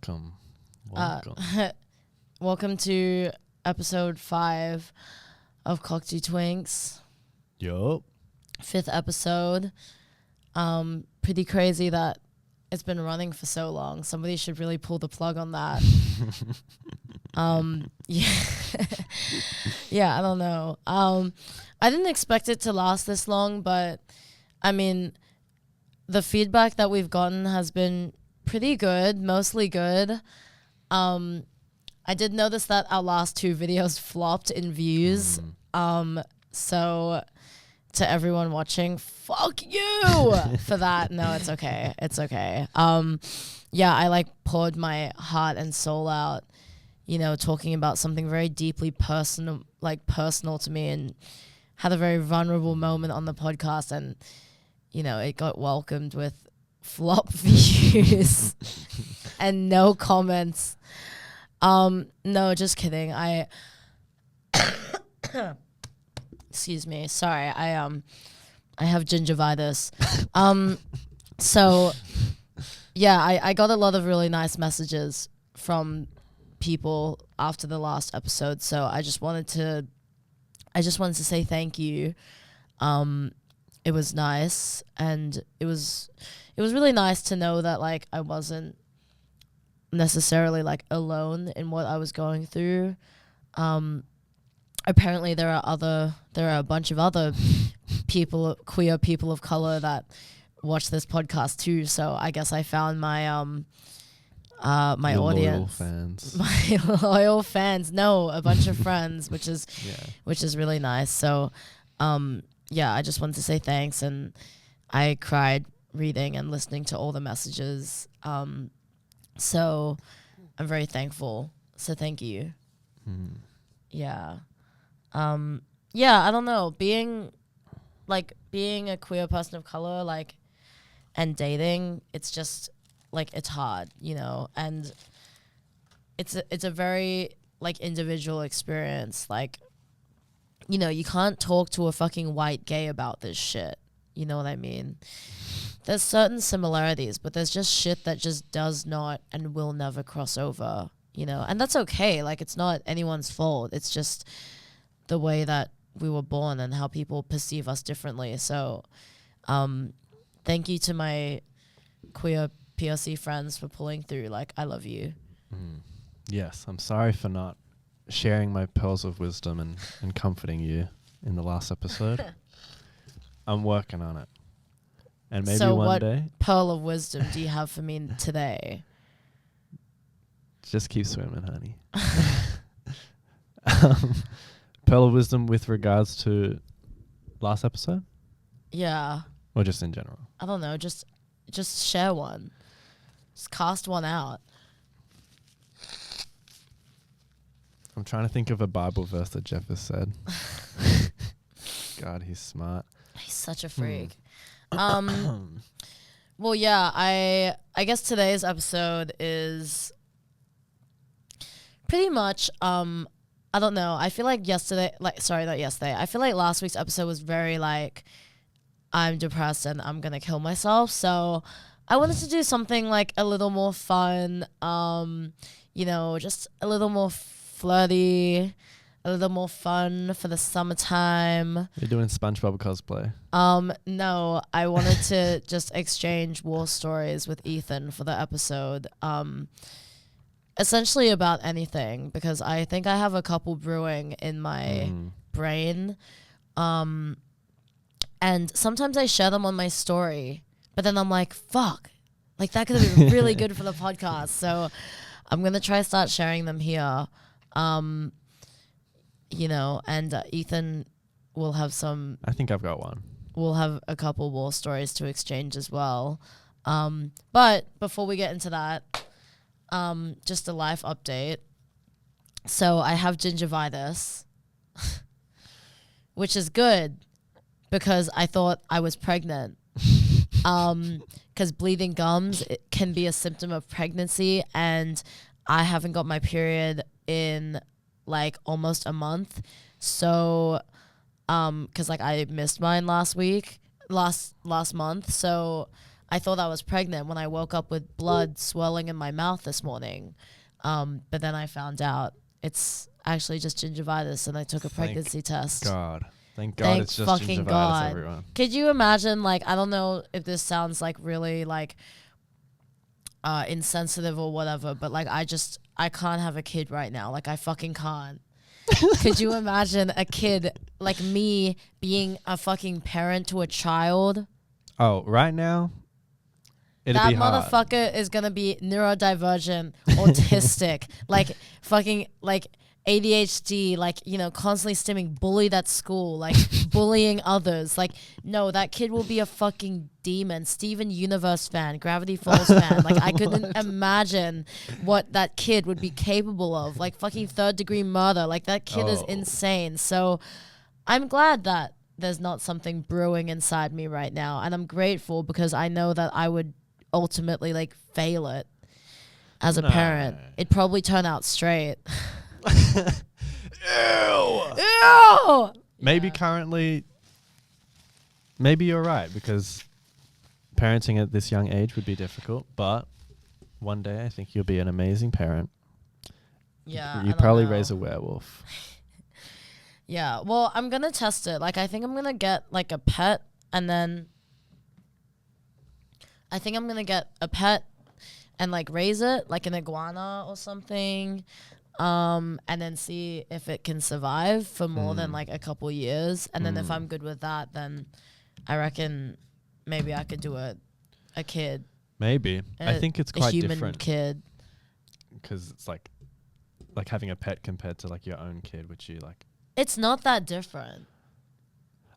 Welcome. Welcome to episode 5 of Cocteau Twinks. Yup. 5th episode. Pretty crazy that it's been running for so long. Somebody should really pull the plug on that. Yeah, I don't know. I didn't expect it to last this long, but I mean, the feedback that we've gotten has been pretty good, mostly good. I did notice that our last 2 videos flopped in views. So to everyone watching, fuck you for that. No, it's okay. It's okay. Yeah, I poured my heart and soul out, talking about something very deeply personal to me, and had a very vulnerable moment on the podcast, and it got welcomed with flop views and no comments. No, just kidding. Excuse me. Sorry. I have gingivitis. So yeah, I got a lot of really nice messages from people after the last episode. So I just wanted to say thank you. It was nice, and it was really nice to know that I wasn't necessarily alone in what I was going through. Apparently there are a bunch of other people, queer people of color, that watch this podcast too. So I guess I found my my Your audience, loyal fans. my loyal fans. No, a bunch of friends, which is really nice. So yeah, I just wanted to say thanks, and I cried reading and listening to all the messages. So I'm very thankful. So thank you. Yeah. Yeah, I don't know. Being a queer person of color, and dating, it's just it's hard, and it's a very individual experience. You can't talk to a fucking white gay about this shit. You know what I mean? There's certain similarities, but there's just shit that just does not and will never cross over, and that's okay. It's not anyone's fault. It's just the way that we were born and how people perceive us differently. So, thank you to my queer POC friends for pulling through. I love you. Yes, I'm sorry for not sharing my pearls of wisdom and comforting you in the last episode. I'm working on it. And maybe so one day. What pearl of wisdom do you have for me today? Just keep swimming, honey. Pearl of wisdom with regards to last episode? Yeah. Or just in general? I don't know. Just share one. Just cast one out. I'm trying to think of a Bible verse that Jeff has said. God, he's smart. He's such a freak. Well, yeah, I guess today's episode is pretty much, I don't know. I feel like I feel like last week's episode was very I'm depressed and I'm going to kill myself. So I wanted to do something a little more fun, just a little more flirty, a little more fun for the summertime. You're doing SpongeBob cosplay? No, I wanted to just exchange war stories with Ethan for the episode. Essentially about anything, because I think I have a couple brewing in my brain. And sometimes I share them on my story, but then I'm like, fuck, that could have been really good for the podcast. So I'm going to try start sharing them here. And Ethan will have some. I think I've got one. We'll have a couple war stories to exchange as well. But before we get into that, just a life update. So I have gingivitis, which is good because I thought I was pregnant. Because bleeding gums, it can be a symptom of pregnancy, and I haven't got my period in almost a month. So, because I missed mine last month. So I thought I was pregnant when I woke up with blood swirling in my mouth this morning. But then I found out it's actually just gingivitis, and I took a pregnancy test. Thank God it's just fucking gingivitis, God. everyone. Could you imagine, like, I don't know if this sounds like really like insensitive or whatever, but like I can't have a kid right now. Like I fucking can't. Could you imagine a kid like me being a fucking parent to a child? Oh, right now, it'd that be hard. motherfucker is gonna be neurodivergent, autistic, like fucking like ADHD, like, you know, constantly stimming, bullied at school, like bullying others. Like, no, that kid will be a fucking demon. Steven Universe fan, Gravity Falls fan. Like, I couldn't imagine what that kid would be capable of. Like, fucking third-degree murder. Like, that kid is insane. So, I'm glad that there's not something brewing inside me right now. And I'm grateful because I know that I would ultimately, like, fail it as a parent. It'd probably turn out straight. Ew. Maybe currently, maybe you're right, because parenting at this young age would be difficult, but one day I think you'll be an amazing parent. Yeah. You probably raise a werewolf. Yeah. Well, I'm going to test it. Like, I think I'm going to get like a pet, and then I think I'm going to get a pet and like raise it like an iguana or something. And then see if it can survive for more than like a couple years. And then if I'm good with that, then I reckon maybe I could do a kid. Maybe. I think it's quite a human different. Kid. Because it's like having a pet compared to like your own kid, which you like. It's not that different.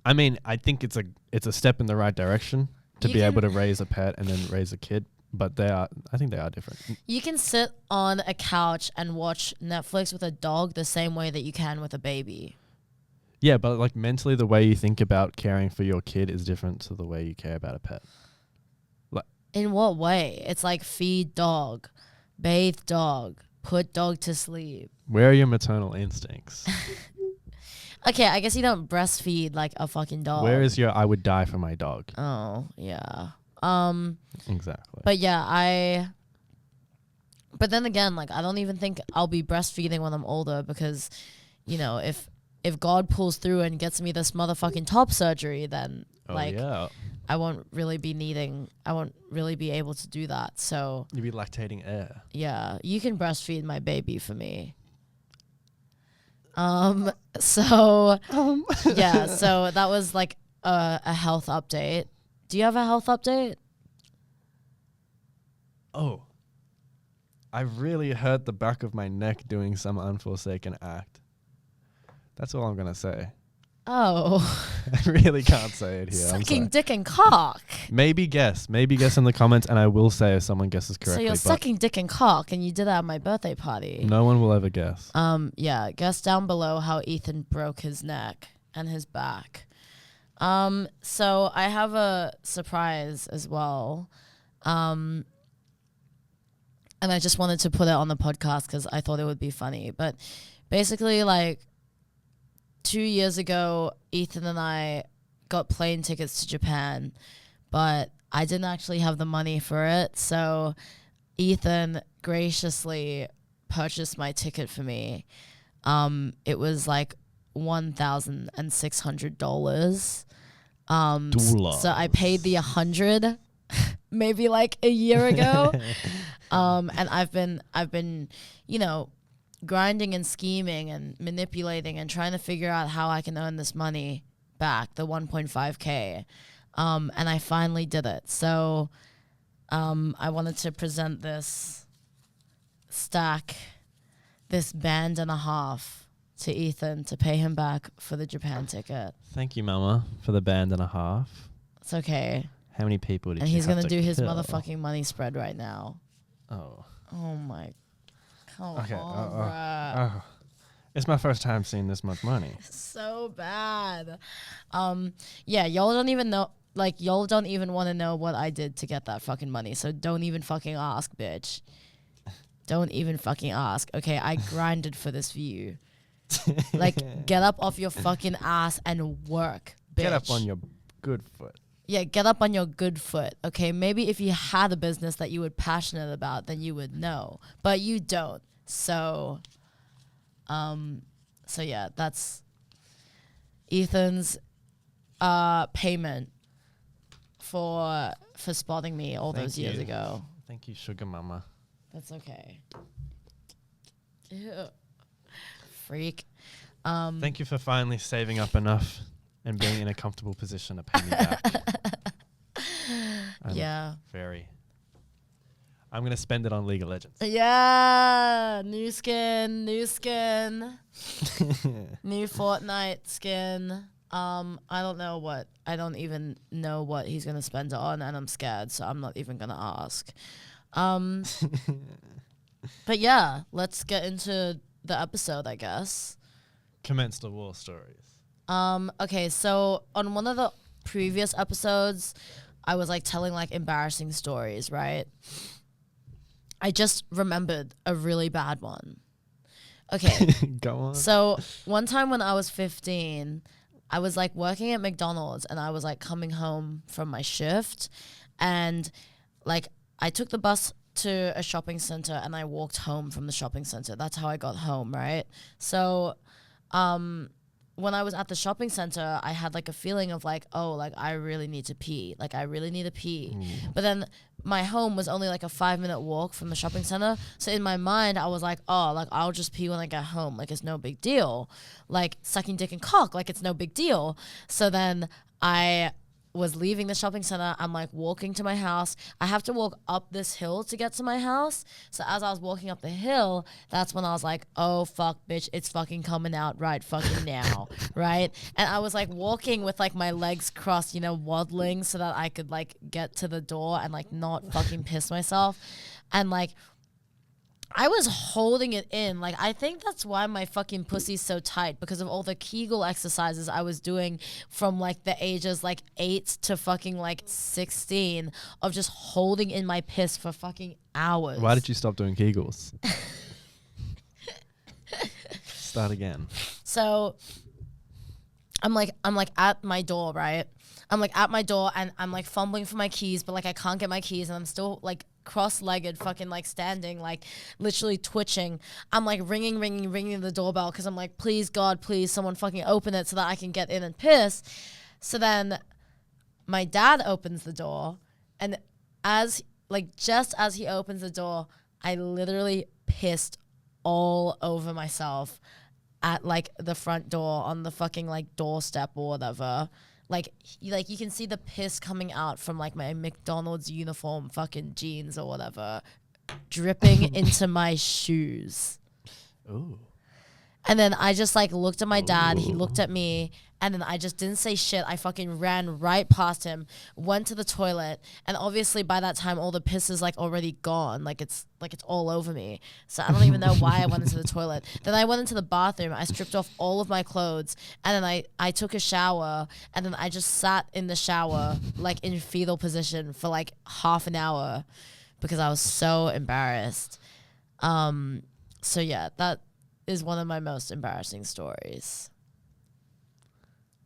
I mean, I think it's a step in the right direction to be able to raise a pet and then raise a kid. But I think they are different. You can sit on a couch and watch Netflix with a dog the same way that you can with a baby. Yeah, but like mentally, the way you think about caring for your kid is different to the way you care about a pet. Like, in what way? It's like feed dog, bathe dog, put dog to sleep. Where are your maternal instincts? Okay, I guess you don't breastfeed like a fucking dog. Where is your I would die for my dog? Oh, yeah. Exactly. But yeah, but then again, like, I don't even think I'll be breastfeeding when I'm older because, you know, if God pulls through and gets me this motherfucking top surgery, then I won't really be able to do that. So you'd be lactating air. Yeah, you can breastfeed my baby for me. Yeah, so that was like a health update. Do you have a health update? Oh. I really hurt the back of my neck doing some unforsaken act. That's all I'm going to say. Oh. I really can't say it here. Sucking dick and cock. Maybe guess in the comments, and I will say if someone guesses correctly. So you're sucking dick and cock, and you did that at my birthday party. No one will ever guess. Yeah, guess down below how Ethan broke his neck and his back. So I have a surprise as well. And I just wanted to put it on the podcast because I thought it would be funny. But basically, like, 2 years ago, Ethan and I got plane tickets to Japan, but I didn't actually have the money for it. So Ethan graciously purchased my ticket for me. It was like $1,600. So I paid the 100 maybe like a year ago. And I've been, you know, grinding and scheming and manipulating and trying to figure out how I can earn this money back, the 1.5K. And I finally did it. So I wanted to present this band and a half to Ethan to pay him back for the Japan ticket. Thank you, Mama, for the band and a half. It's okay. How many people did you have to And he's going to do his kill? motherfucking money spread right now. Oh. Oh my. Come on, bruh. It's my first time seeing this much money. So bad. Yeah, y'all don't even know. Like, y'all don't even want to know what I did to get that fucking money. So don't even fucking ask, bitch. Don't even fucking ask. Okay, I grinded for this view. Like, get up off your fucking ass and work, bitch. Get up on your good foot. get up on your good foot. Okay, maybe if you had a business that you were passionate about, then you would know, but you don't. So yeah, that's Ethan's payment for spotting me all those years ago. Thank you, sugar mama. That's okay. Ew. Freak. Thank you for finally saving up enough and being in a comfortable position to pay me back. Yeah. I'm going to spend it on League of Legends. Yeah. New skin. New Fortnite skin. I don't even know what he's going to spend it on, and I'm scared, so I'm not even going to ask. But yeah, let's get into the episode, I guess. Commence the war stories. Okay, so on one of the previous episodes, I was like telling like embarrassing stories, right? I just remembered a really bad one. Okay. Go on. So one time when I was 15, I was like working at McDonald's and I was like coming home from my shift, and like I took the bus to a shopping center and I walked home from the shopping center. That's how I got home, right? So when I was at the shopping center, I had like a feeling of like, oh, like I really need to pee. Like I really need to pee. But then my home was only like a 5-minute walk from the shopping center. So in my mind, I was like, oh, like I'll just pee when I get home. Like it's no big deal. Like sucking dick and cock, like it's no big deal. So then I was leaving the shopping center. I'm like walking to my house. I have to walk up this hill to get to my house. So as I was walking up the hill, that's when I was like, oh fuck, bitch, it's fucking coming out right fucking now. Right? And I was like walking with like my legs crossed, you know, waddling so that I could like get to the door and like not fucking piss myself. And like I was holding it in. Like, I think that's why my fucking pussy's so tight, because of all the Kegel exercises I was doing from like the ages like 8 to fucking like 16 of just holding in my piss for fucking hours. Why did you stop doing Kegels? Start again. So I'm like at my door, right? I'm like at my door and I'm like fumbling for my keys, but like I can't get my keys and I'm still like cross-legged fucking like standing, like literally twitching. I'm like ringing the doorbell because I'm like, please God, please someone fucking open it so that I can get in and piss. So then my dad opens the door, and just as he opens the door, I literally pissed all over myself at like the front door on the fucking like doorstep or whatever. Like you can see the piss coming out from like my McDonald's uniform fucking jeans or whatever, dripping into my shoes. Ooh. And then I just like looked at my dad, he looked at me, and then I just didn't say shit. I fucking ran right past him, went to the toilet, and obviously by that time all the piss is like already gone. Like it's all over me. So I don't even know why I went into the toilet. Then I went into the bathroom, I stripped off all of my clothes, and then I took a shower, and then I just sat in the shower like in fetal position for like half an hour because I was so embarrassed. So yeah, that is one of my most embarrassing stories.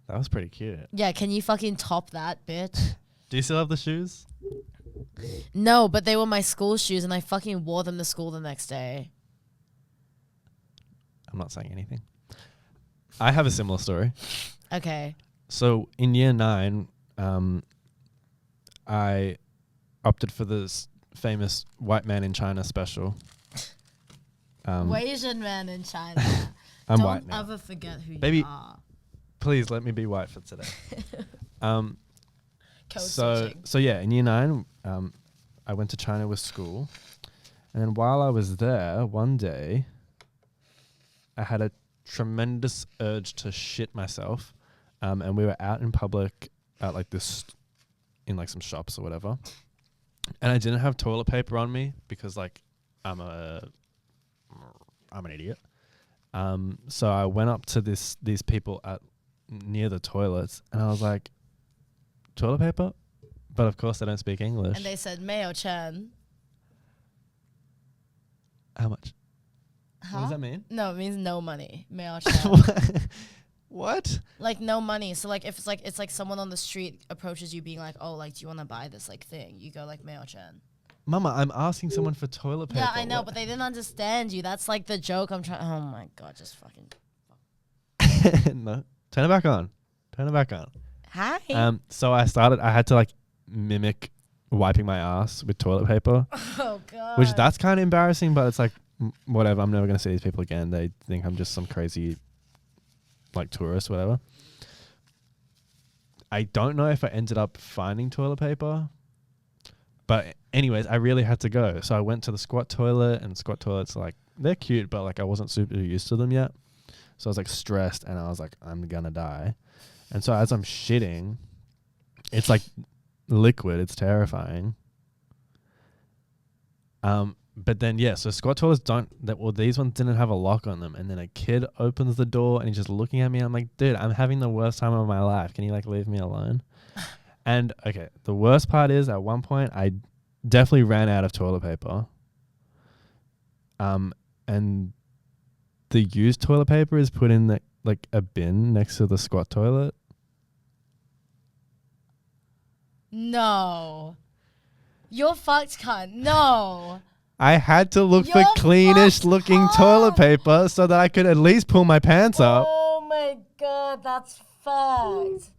That was pretty cute. Yeah, can you fucking top that, bitch? Do you still have the shoes? No, but they were my school shoes and I fucking wore them to school the next day. I'm not saying anything. I have a similar story. Okay. So in year 9, I opted for this famous white man in China special. Asian man in China. I'm white now. Don't ever forget who Baby, you are. Please let me be white for today. Code so yeah, in year 9, I went to China with school, and then while I was there, one day, I had a tremendous urge to shit myself, and we were out in public at like this, in like some shops or whatever, and I didn't have toilet paper on me because like I'm an idiot. So I went up to these people near the toilets, and I was like, toilet paper? But of course they don't speak English. And they said, Mayo Chen. How much? Huh? What does that mean? No, it means no money. Mayo Chen. What? Like no money. So like if it's like someone on the street approaches you being like, oh, like do you want to buy this like thing? You go like Mail-Chen. Mama, I'm asking someone for toilet paper. Yeah, I know, but they didn't understand you. That's like the joke I'm trying. Oh my god, just fucking. No, turn it back on. Turn it back on. Hi. So I had to like mimic wiping my ass with toilet paper. Oh god. Which that's kind of embarrassing, but it's like whatever. I'm never gonna see these people again. They think I'm just some crazy like tourist, whatever. I don't know if I ended up finding toilet paper. But anyways, I really had to go. So I went to the squat toilet, and squat toilets, like, they're cute, but like I wasn't super used to them yet. So I was like stressed, and I was like, I'm gonna die. And so as I'm shitting, it's like liquid. It's terrifying. But then so squat toilets these ones didn't have a lock on them. And then a kid opens the door and he's just looking at me. I'm like, dude, I'm having the worst time of my life. Can you like leave me alone? And okay, the worst part is at one point I definitely ran out of toilet paper. And the used toilet paper is put in the, like a bin next to the squat toilet. No. You're fucked, cunt. No. I had to look for You're cleanish looking fucked toilet up. paper so that I could at least pull my pants up. Oh my god, that's fucked.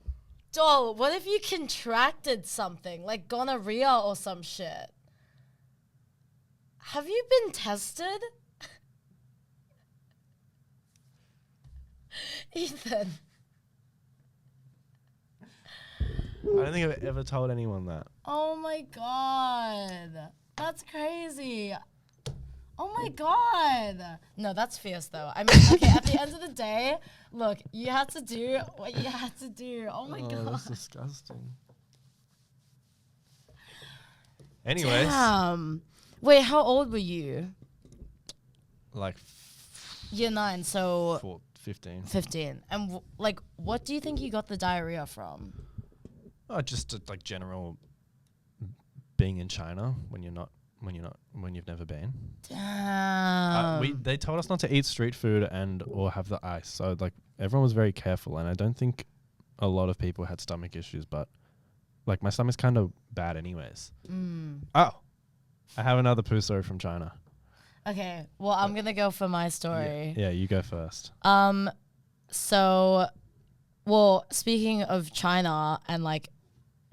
Doll, what if you contracted something like gonorrhea or some shit? Have you been tested? Ethan. I don't think I've ever told anyone that. Oh my god. That's crazy. Oh my god. No, that's fierce though. I mean, okay, at the end of the day, look, you had to do what you had to do. Oh my god. That's disgusting. Anyways. Damn. Wait, how old were you? Like Year 9, so 15. 15. And like, what do you think you got the diarrhea from? Oh, just like general being in China when you've never been. Damn. They told us not to eat street food or have the ice. So like everyone was very careful, and I don't think a lot of people had stomach issues, but like my stomach's kind of bad anyways. Oh, I have another poo story from China. Okay, well, I'm gonna go for my story. Yeah, you go first. So, well, speaking of China and like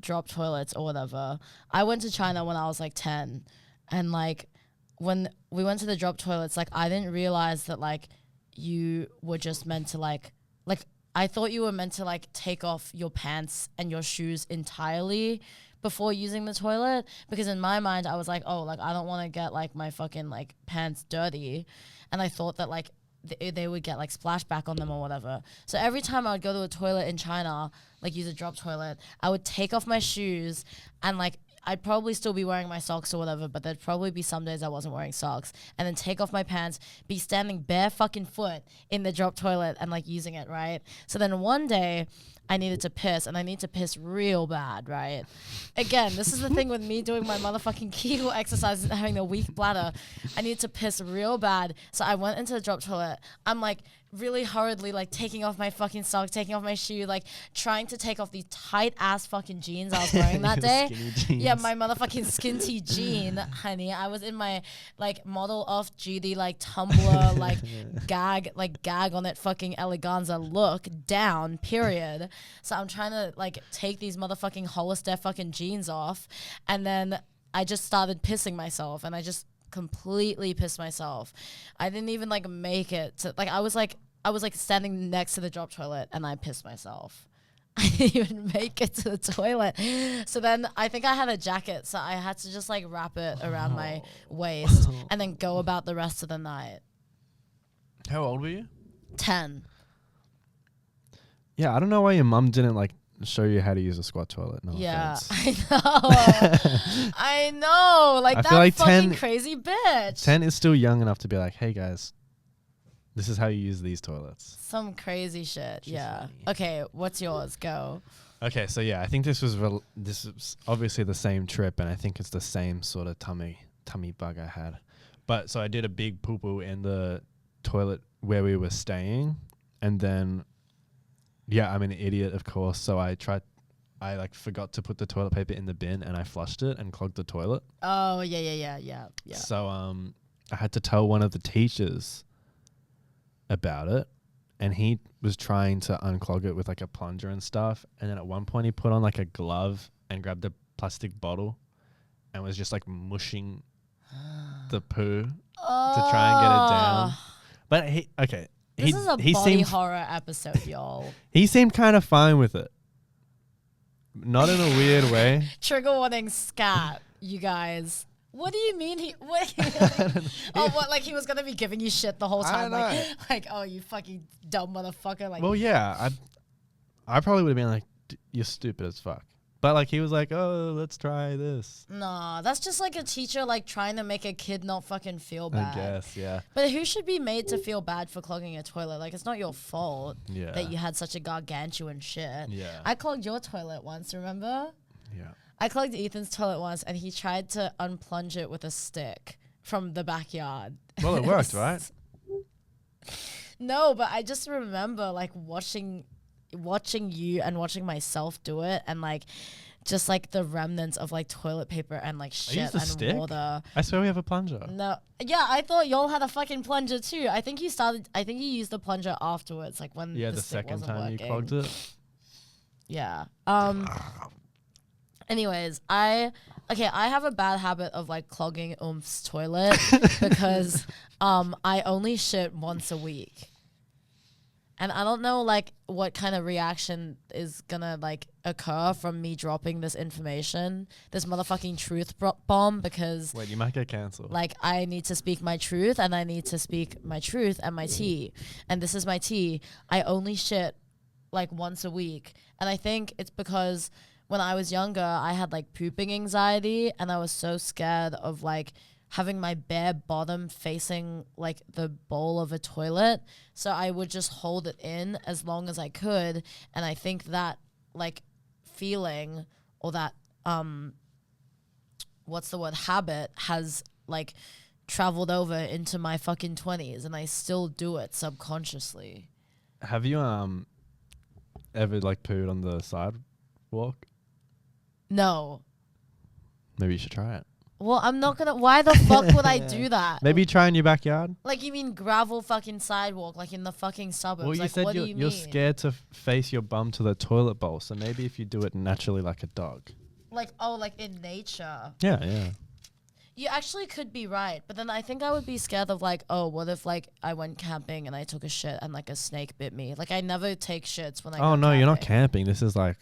drop toilets or whatever, I went to China when I was like 10, and like when we went to the drop toilets, like I didn't realize that like you were just meant to like I thought you were meant to like take off your pants and your shoes entirely before using the toilet, because in my mind I was like, oh, like I don't want to get like my fucking like pants dirty, and I thought that like they would get like splashback on them or whatever. So every time I would go to a toilet in China, like use a drop toilet, I would take off my shoes, and like I'd probably still be wearing my socks or whatever, but there'd probably be some days I wasn't wearing socks, and then take off my pants, be standing bare fucking foot in the drop toilet and like using it, right? So then one day I needed to piss, and I need to piss real bad, right? Again, this is the thing with me doing my motherfucking Kegel exercises and having a weak bladder. I needed to piss real bad, so I went into the drop toilet. I'm like really hurriedly like taking off my fucking sock, taking off my shoe, like trying to take off these tight ass fucking jeans I was wearing that day. Yeah, my motherfucking skin tee jean, honey. I was in my like model off duty like Tumblr like gag on it fucking eleganza look down period. So I'm trying to like take these motherfucking Hollister fucking jeans off, and then I just started pissing myself, and I just completely pissed myself. I didn't even like make it to like I was like standing next to the drop toilet, and I pissed myself. I didn't even make it to the toilet. So then I think I had a jacket, so I had to just like wrap it around my waist and then go about the rest of the night. How old were you? 10. Yeah, I don't know why your mum didn't like show you how to use a squat toilet. No offense. I know. I know. Like I that feel like fucking 10 crazy bitch. 10 is still young enough to be like, hey guys, this is how you use these toilets. Some crazy shit. She's Yeah. funny. Okay, what's yours? Go. Okay, so yeah, I think this was obviously the same trip, and I think it's the same sort of tummy bug I had. But so I did a big poo-poo in the toilet where we were staying, and then Yeah, I'm an idiot, of course. So I like forgot to put the toilet paper in the bin and I flushed it and clogged the toilet. Oh, yeah. So I had to tell one of the teachers about it, and he was trying to unclog it with like a plunger and stuff. And then at one point he put on like a glove and grabbed a plastic bottle and was just like mushing the poo to try and get it down. But This is a body horror episode, y'all. He seemed kind of fine with it. Not in a weird way. Trigger warning, scat, you guys. What do you mean what like he was gonna be giving you shit the whole time? Like, oh, you fucking dumb motherfucker. Like, well, yeah, I probably would have been like, you're stupid as fuck. But like he was like, oh, let's try this. Nah, that's just like a teacher like trying to make a kid not fucking feel bad. I guess, yeah. But who should be made to feel bad for clogging a toilet? Like, it's not your fault that you had such a gargantuan shit. Yeah. I clogged your toilet once, remember? Yeah. I clogged Ethan's toilet once, and he tried to unplunge it with a stick from the backyard. Well, it worked, right? No, but I just remember like watching you and watching myself do it, and like just like the remnants of like toilet paper and like shit and stick? water. I swear we have a plunger. No, yeah, I thought y'all had a fucking plunger too. I think you used the plunger afterwards, like when the second time you clogged it. Yeah. Anyways, I have a bad habit of like clogging Ummm's toilet because I only shit once a week. And I don't know like what kind of reaction is gonna like occur from me dropping this information, this motherfucking truth bomb, because wait, you might get cancelled. Like, I need to speak my truth, and I need to speak my truth and my tea. And this is my tea. I only shit like once a week. And I think it's because when I was younger, I had like pooping anxiety, and I was so scared of like having my bare bottom facing like the bowl of a toilet. So I would just hold it in as long as I could. And I think that like feeling, or that habit has like traveled over into my fucking 20s, and I still do it subconsciously. Have you ever like pooed on the sidewalk? No. Maybe you should try it. Well, I'm not gonna. Why the fuck would I do that? Maybe try in your backyard. Like, you mean gravel fucking sidewalk, like in the fucking suburbs? Well, you like, said what do you you're mean? scared to face your bum to the toilet bowl, so maybe if you do it naturally like a dog. Like, like in nature. Yeah. You actually could be right, but then I think I would be scared of like, oh, what if like I went camping and I took a shit and like a snake bit me? Like, I never take shits when I. Oh no, you're not camping. This is like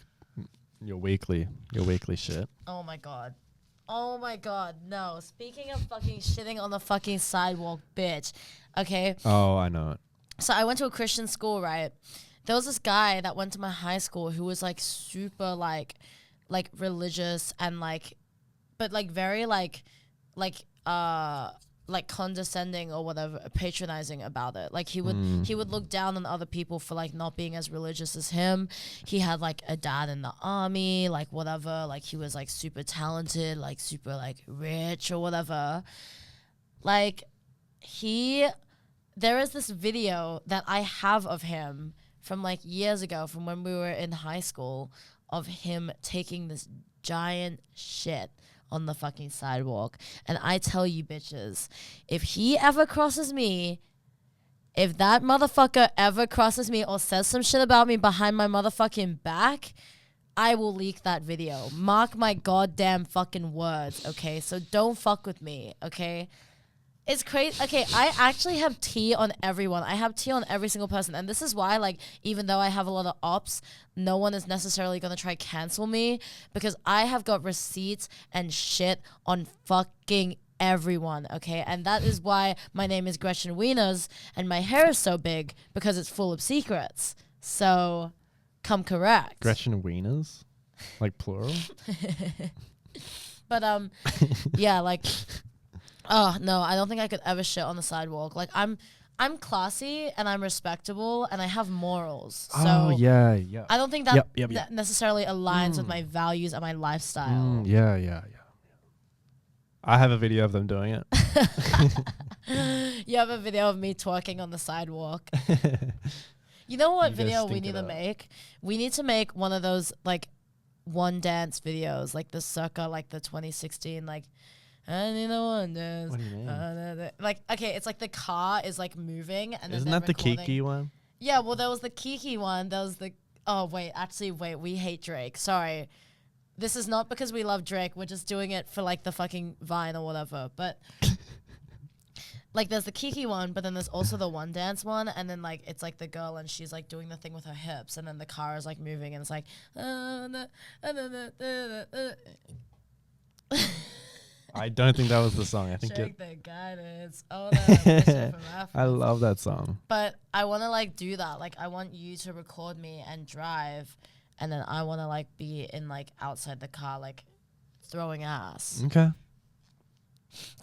your weekly shit. Oh my god, no. Speaking of fucking shitting on the fucking sidewalk, bitch. Okay. Oh, I know it. So I went to a Christian school, right? There was this guy that went to my high school who was like super like religious and like, but like very like condescending or whatever, patronizing about it. Like he would look down on other people for like not being as religious as him. He had like a dad in the army, like whatever. Like he was like super talented, like super like rich or whatever. Like there is this video that I have of him from like years ago, from when we were in high school, of him taking this giant shit on the fucking sidewalk. And I tell you bitches, if he ever crosses me, if that motherfucker ever crosses me or says some shit about me behind my motherfucking back, I will leak that video. Mark my goddamn fucking words, okay? So don't fuck with me, okay? It's crazy. Okay, I actually have tea on everyone. I have tea on every single person. And this is why, like, even though I have a lot of ops, no one is necessarily going to try cancel me, because I have got receipts and shit on fucking everyone, okay? And that is why my name is Gretchen Wieners and my hair is so big, because it's full of secrets. So, come correct. Gretchen Wieners? Like plural? But, yeah, like... Oh, no, I don't think I could ever shit on the sidewalk. Like, I'm classy and I'm respectable and I have morals. So yeah. I don't think that, that necessarily aligns with my values and my lifestyle. Yeah. I have a video of them doing it. You have a video of me twerking on the sidewalk. You know what You gotta video we stink need it to up. make? We need to make one of those like one dance videos, like the circa, like the 2016, like I need a one dance. What do you mean? Like, okay, it's like the car is like moving, and then Isn't they're that the recording. Kiki one? Yeah, well, there was the Kiki one. There was the. Oh wait, actually, wait. We hate Drake. Sorry, this is not because we love Drake. We're just doing it for like the fucking Vine or whatever. But like, there's the Kiki one, but then there's also the one dance one, and then like it's like the girl and she's like doing the thing with her hips, and then the car is like moving, and it's like. I don't think that was the song. I think Drake the guidance. Oh, that from Africa. I love that song. But I want to like do that. Like I want you to record me and drive, and then I want to like be in like outside the car like throwing ass. Okay. Can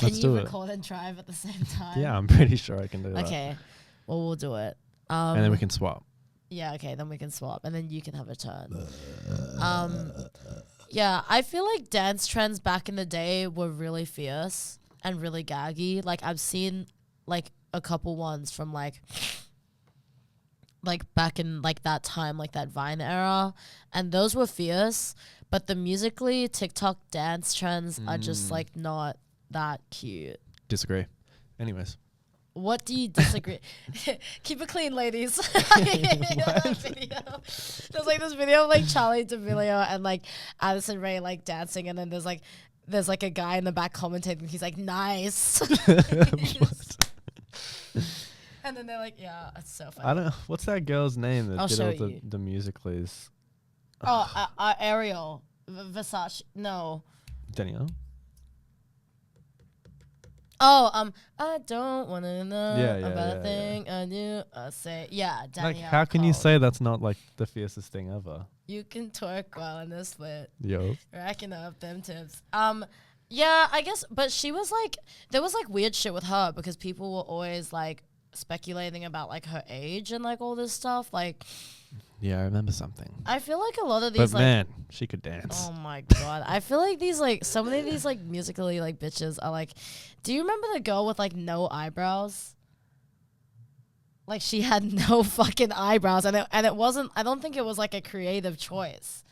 Let's you do it. record and drive at the same time? Yeah, I'm pretty sure I can do that. Okay. Well, we'll do it. And then we can swap. Yeah, okay, then we can swap and then you can have a turn. Yeah, I feel like dance trends back in the day were really fierce and really gaggy. Like I've seen like a couple ones from like back in like that time, like that Vine era, and those were fierce, but the musically TikTok dance trends are just like not that cute. Disagree. Anyways. What do you disagree? Keep it clean, ladies. There's like this video of like Charlie D'Amelio and like Addison Rae like dancing, and then there's like a guy in the back commentating. He's like, nice. And then they're like, yeah, it's so funny. I don't know. What's that girl's name that I'll did show all you. the musicals? Ariel. Versace. No. Danielle? Oh, I don't want to know Yeah, about a thing I do. I say, yeah, Danielle. Like, how can you Cole. say that's not like the fiercest thing ever? You can twerk while in this split. Yo. Racking up them tips. Yeah, I guess, but she was like, there was like weird shit with her because people were always like speculating about like her age and like all this stuff. Like, Yeah, I remember something. I feel like a lot of But these like, man, she could dance. oh my god, I feel like these like some of these like musically like bitches are like, do you remember the girl with like no eyebrows? Like she had no fucking eyebrows, and it wasn't. I don't think it was like a creative choice.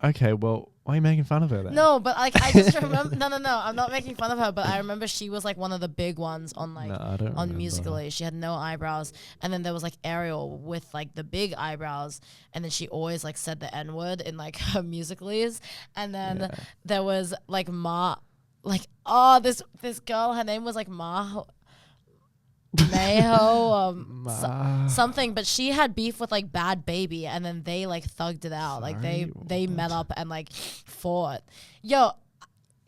Okay, well, why are you making fun of her then? No, but like I just remember. No. I'm not making fun of her, but I remember she was like one of the big ones on like No, I don't on remember. Musical.ly. She had no eyebrows, and then there was like Ariel with like the big eyebrows, and then she always like said the N-word in like her Musical.lys, and then there was like this girl, her name was like Maho. Something, but she had beef with like Bad Baby, and then they like thugged it out. Like they met up and like fought. Yo,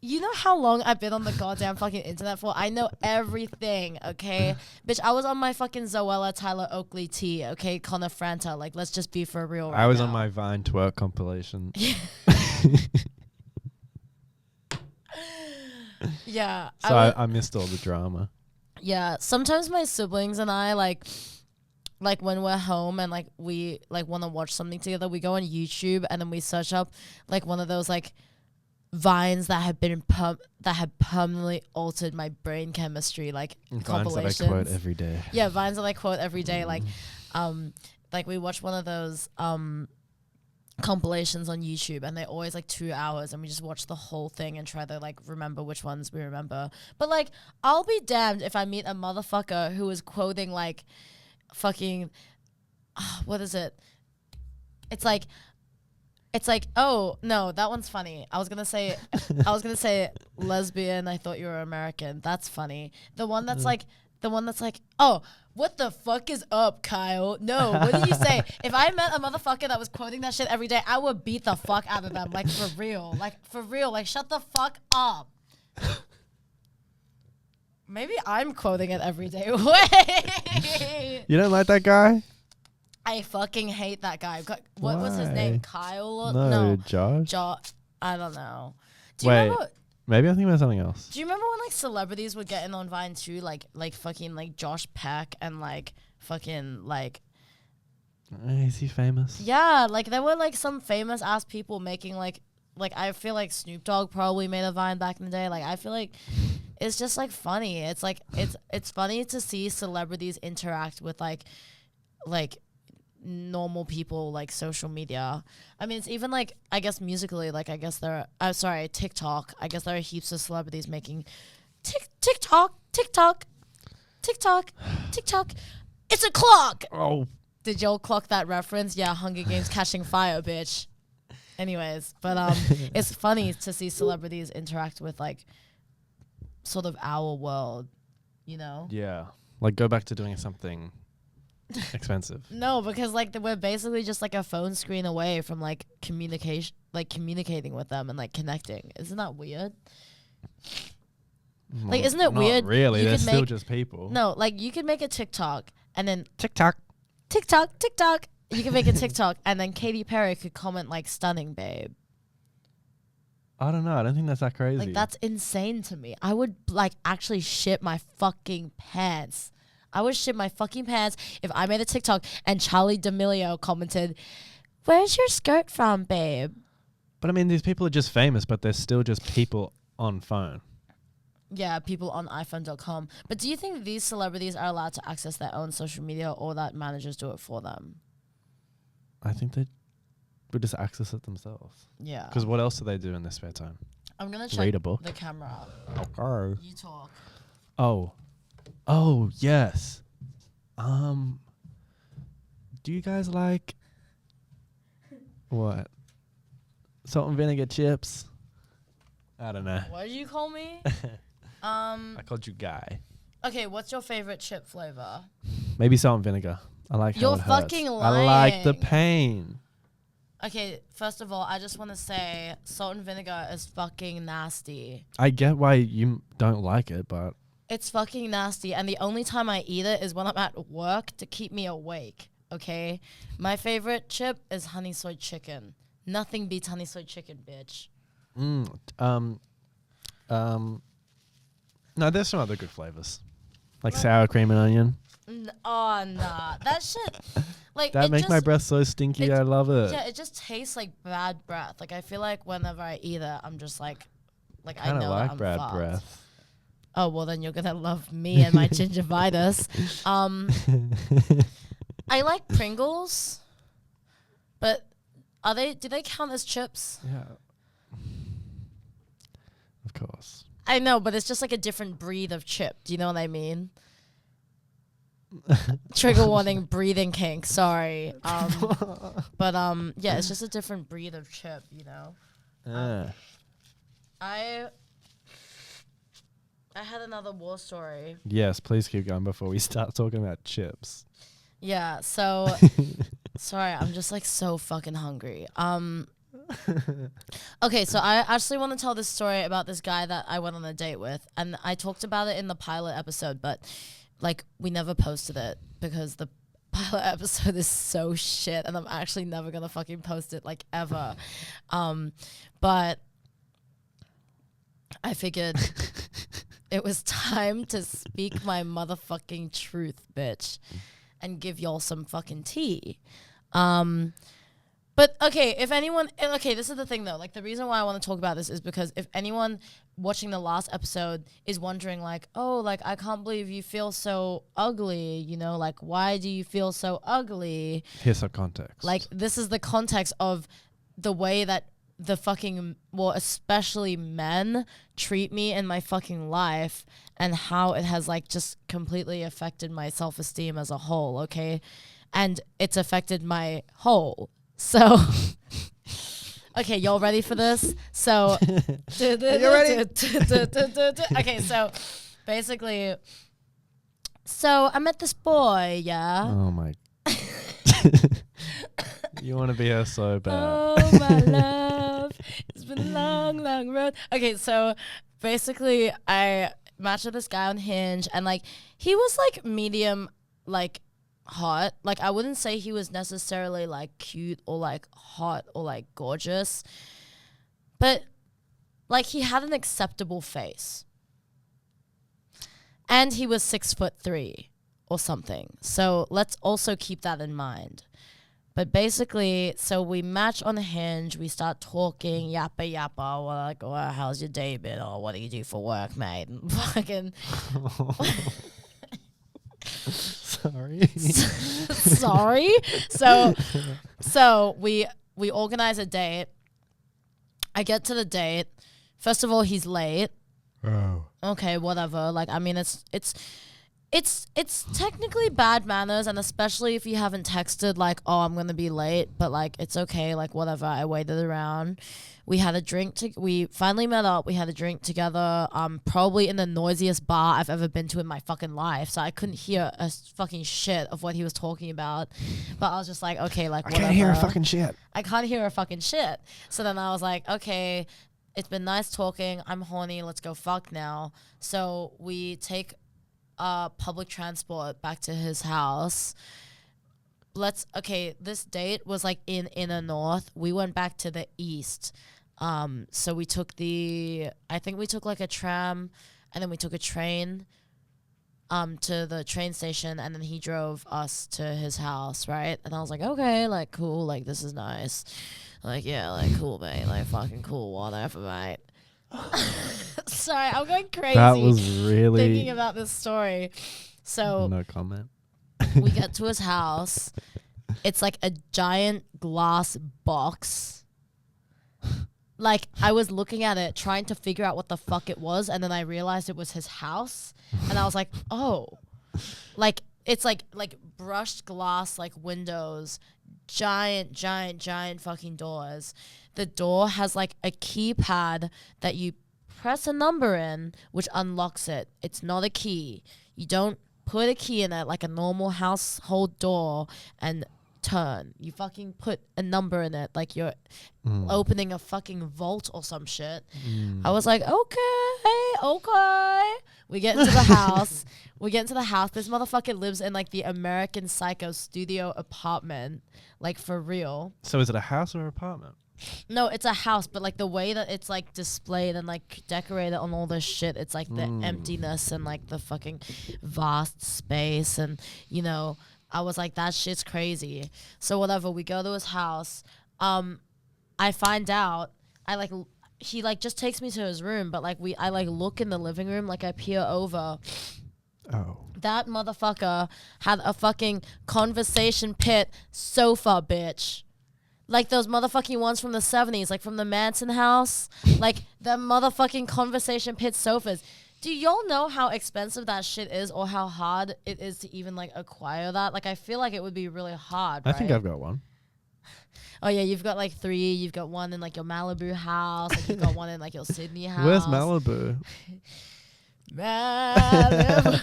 you know how long I've been on the goddamn fucking internet for? I know everything, okay? Bitch, I was on my fucking Zoella Tyler Oakley tea, okay? Connor Franta, like let's just be for real right I was now. on my Vine twerk compilation. Yeah. So I missed all the drama. Yeah, sometimes my siblings and I like when we're home and like we like want to watch something together, we go on YouTube and then we search up like one of those like vines that have been that have permanently altered my brain chemistry, like compilations. Vines that I quote every day. Yeah, vines that I quote every day. Like we watch one of those compilations on YouTube, and they're always like 2 hours, and we just watch the whole thing and try to like remember which ones we remember. But like, I'll be damned if I meet a motherfucker who is quoting like fucking what is it? It's like, oh no, that one's funny. I was gonna say lesbian. I thought you were American. That's funny. The one that's like, oh, what the fuck is up, Kyle? No, what did you say? If I met a motherfucker that was quoting that shit every day, I would beat the fuck out of them. Like, for real. Like, shut the fuck up. Maybe I'm quoting it every day. Wait. You don't like that guy? I fucking hate that guy. What was his name? Kyle? No, Josh? I don't know. Do you Wait. remember... Maybe I'm thinking about something else. Do you remember when like celebrities would get in on Vine too, like fucking like Josh Peck and like fucking like Is he famous? yeah, like there were like some famous ass people making like I feel like Snoop Dogg probably made a Vine back in the day. Like I feel like it's just like funny. It's like it's funny to see celebrities interact with like normal people like social media. I mean, it's even like, I guess musically, like I guess there are, sorry, TikTok. I guess there are heaps of celebrities making TikTok. It's a clock. Oh. Did y'all clock that reference? Yeah, Hunger Games catching fire, bitch. Anyways, but it's funny to see celebrities interact with like sort of our world, you know? Yeah. Like go back to doing something expensive. No, because like we're basically just like a phone screen away from like communicating with them and like connecting. Isn't that weird? Like, isn't it weird? Really, they're still just people. No, like you could make a TikTok and then TikTok. You can make a TikTok and then Katy Perry could comment like "stunning, babe." I don't know. I don't think that's that crazy. Like that's insane to me. I would like actually shit my fucking pants. I would shit my fucking pants if I made a TikTok and Charlie D'Amelio commented, "Where's your skirt from, babe?" But I mean, these people are just famous, but they're still just people on phone. Yeah, people on iPhone.com. But do you think these celebrities are allowed to access their own social media or that managers do it for them? I think they would just access it themselves. Yeah. Because what else do they do in their spare time? I'm going to check Read a book. the camera. Okay. You talk. Oh, yes. Do you guys like what? Salt and vinegar chips? I don't know. What did you call me? I called you Guy. Okay, what's your favorite chip flavor? Maybe salt and vinegar. I like You're how it hurts. fucking lying. I like the pain. Okay, first of all, I just want to say salt and vinegar is fucking nasty. I get why you don't like it, but It's fucking nasty, and the only time I eat it is when I'm at work to keep me awake, okay? My favorite chip is honey soy chicken. Nothing beats honey soy chicken, bitch. No, there's some other good flavors. Like sour cream and onion. Oh, nah. That shit, like, That makes my breath so stinky. I love it. Yeah, it just tastes like bad breath. Like, I feel like whenever I eat it, I'm just like I Kind know of like that I'm bad fucked. breath. Oh, well, then you're gonna love me and my gingivitis. I like Pringles, but do they count as chips? Yeah. Of course. I know, but it's just like a different breed of chip. Do you know what I mean? Trigger warning, breathing kink. Sorry. But yeah, it's just a different breed of chip, you know? I had another war story. Yes, please keep going before we start talking about chips. Yeah, so sorry, I'm just like so fucking hungry. Okay, so I actually want to tell this story about this guy that I went on a date with, and I talked about it in the pilot episode, but like we never posted it because the pilot episode is so shit, and I'm actually never gonna fucking post it like ever. But I figured it was time to speak my motherfucking truth, bitch, and give y'all some fucking tea. But okay, this is the thing though. Like the reason why I want to talk about this is because if anyone watching the last episode is wondering like, oh, like I can't believe you feel so ugly, you know, like why do you feel so ugly? Here's some context. Like this is the context of the way that the fucking, well, especially men treat me in my fucking life and how it has like just completely affected my self-esteem as a whole, okay? And it's affected my whole. So, okay, y'all ready for this? So, you ready? Okay, so basically, so I met this boy, yeah. Oh my. You want to be her so bad. Oh my love, it's been a long, long road. Okay, so basically, I matched with this guy on Hinge, and like he was like medium, like hot. Like I wouldn't say he was necessarily like cute or like hot or like gorgeous, but like he had an acceptable face, and he was 6'3" or something. So let's also keep that in mind. But basically, so we match on Hinge, we start talking, yappa yappa, we're like, oh, how's your day been? Or what do you do for work, mate? And fucking Sorry. Sorry. So we organize a date. I get to the date. First of all, he's late. Oh. Okay, whatever. Like, I mean, it's technically bad manners, and especially if you haven't texted like, oh, I'm gonna be late, but like it's okay, like whatever. I waited around. We had a drink. We finally met up. We had a drink together. Probably in the noisiest bar I've ever been to in my fucking life. So I couldn't hear a fucking shit of what he was talking about. But I was just like, okay, like whatever. I can't hear a fucking shit. I can't hear a fucking shit. So then I was like, okay, it's been nice talking. I'm horny. Let's go fuck now. So we take public transport back to his house. This date was like in inner north. We went back to the east. So we took I think we took like a tram, and then we took a train to the train station, and then he drove us to his house, right? And I was like, okay, like cool, like this is nice. Like, yeah, like cool, mate. Like fucking cool, whatever, mate. Sorry, I'm going crazy. That was really thinking about this story. So no comment. we get to his house. It's like a giant glass box. Like, I was looking at it, trying to figure out what the fuck it was, and then I realized it was his house, and I was like, oh. Like, it's like brushed glass, like windows, giant fucking doors. The door has like a keypad that you press a number in, which unlocks it. It's not a key. You don't put a key in it like a normal household door and turn. You fucking put a number in it like you're opening a fucking vault or some shit. I was like, okay. We get into the house. This motherfucker lives in like the American Psycho studio apartment, like for real. So is it a house or an apartment? No, it's a house, but like the way that it's like displayed and like decorated on all this shit, it's like the emptiness and like the fucking vast space, and you know, I was like, that shit's crazy. So whatever, we go to his house. I find out he like just takes me to his room, but like I like look in the living room, like I peer over. Oh. That motherfucker had a fucking conversation pit sofa, bitch. Like those motherfucking ones from the 70s, like from the Manson house. Like the motherfucking conversation pit sofas. Do y'all know how expensive that shit is, or how hard it is to even like acquire that? Like I feel like it would be really hard, I think I've got one. Oh yeah, you've got like 3. You've got one in like your Malibu house. Like you've got one in like your Sydney house. Where's Malibu? Malibu.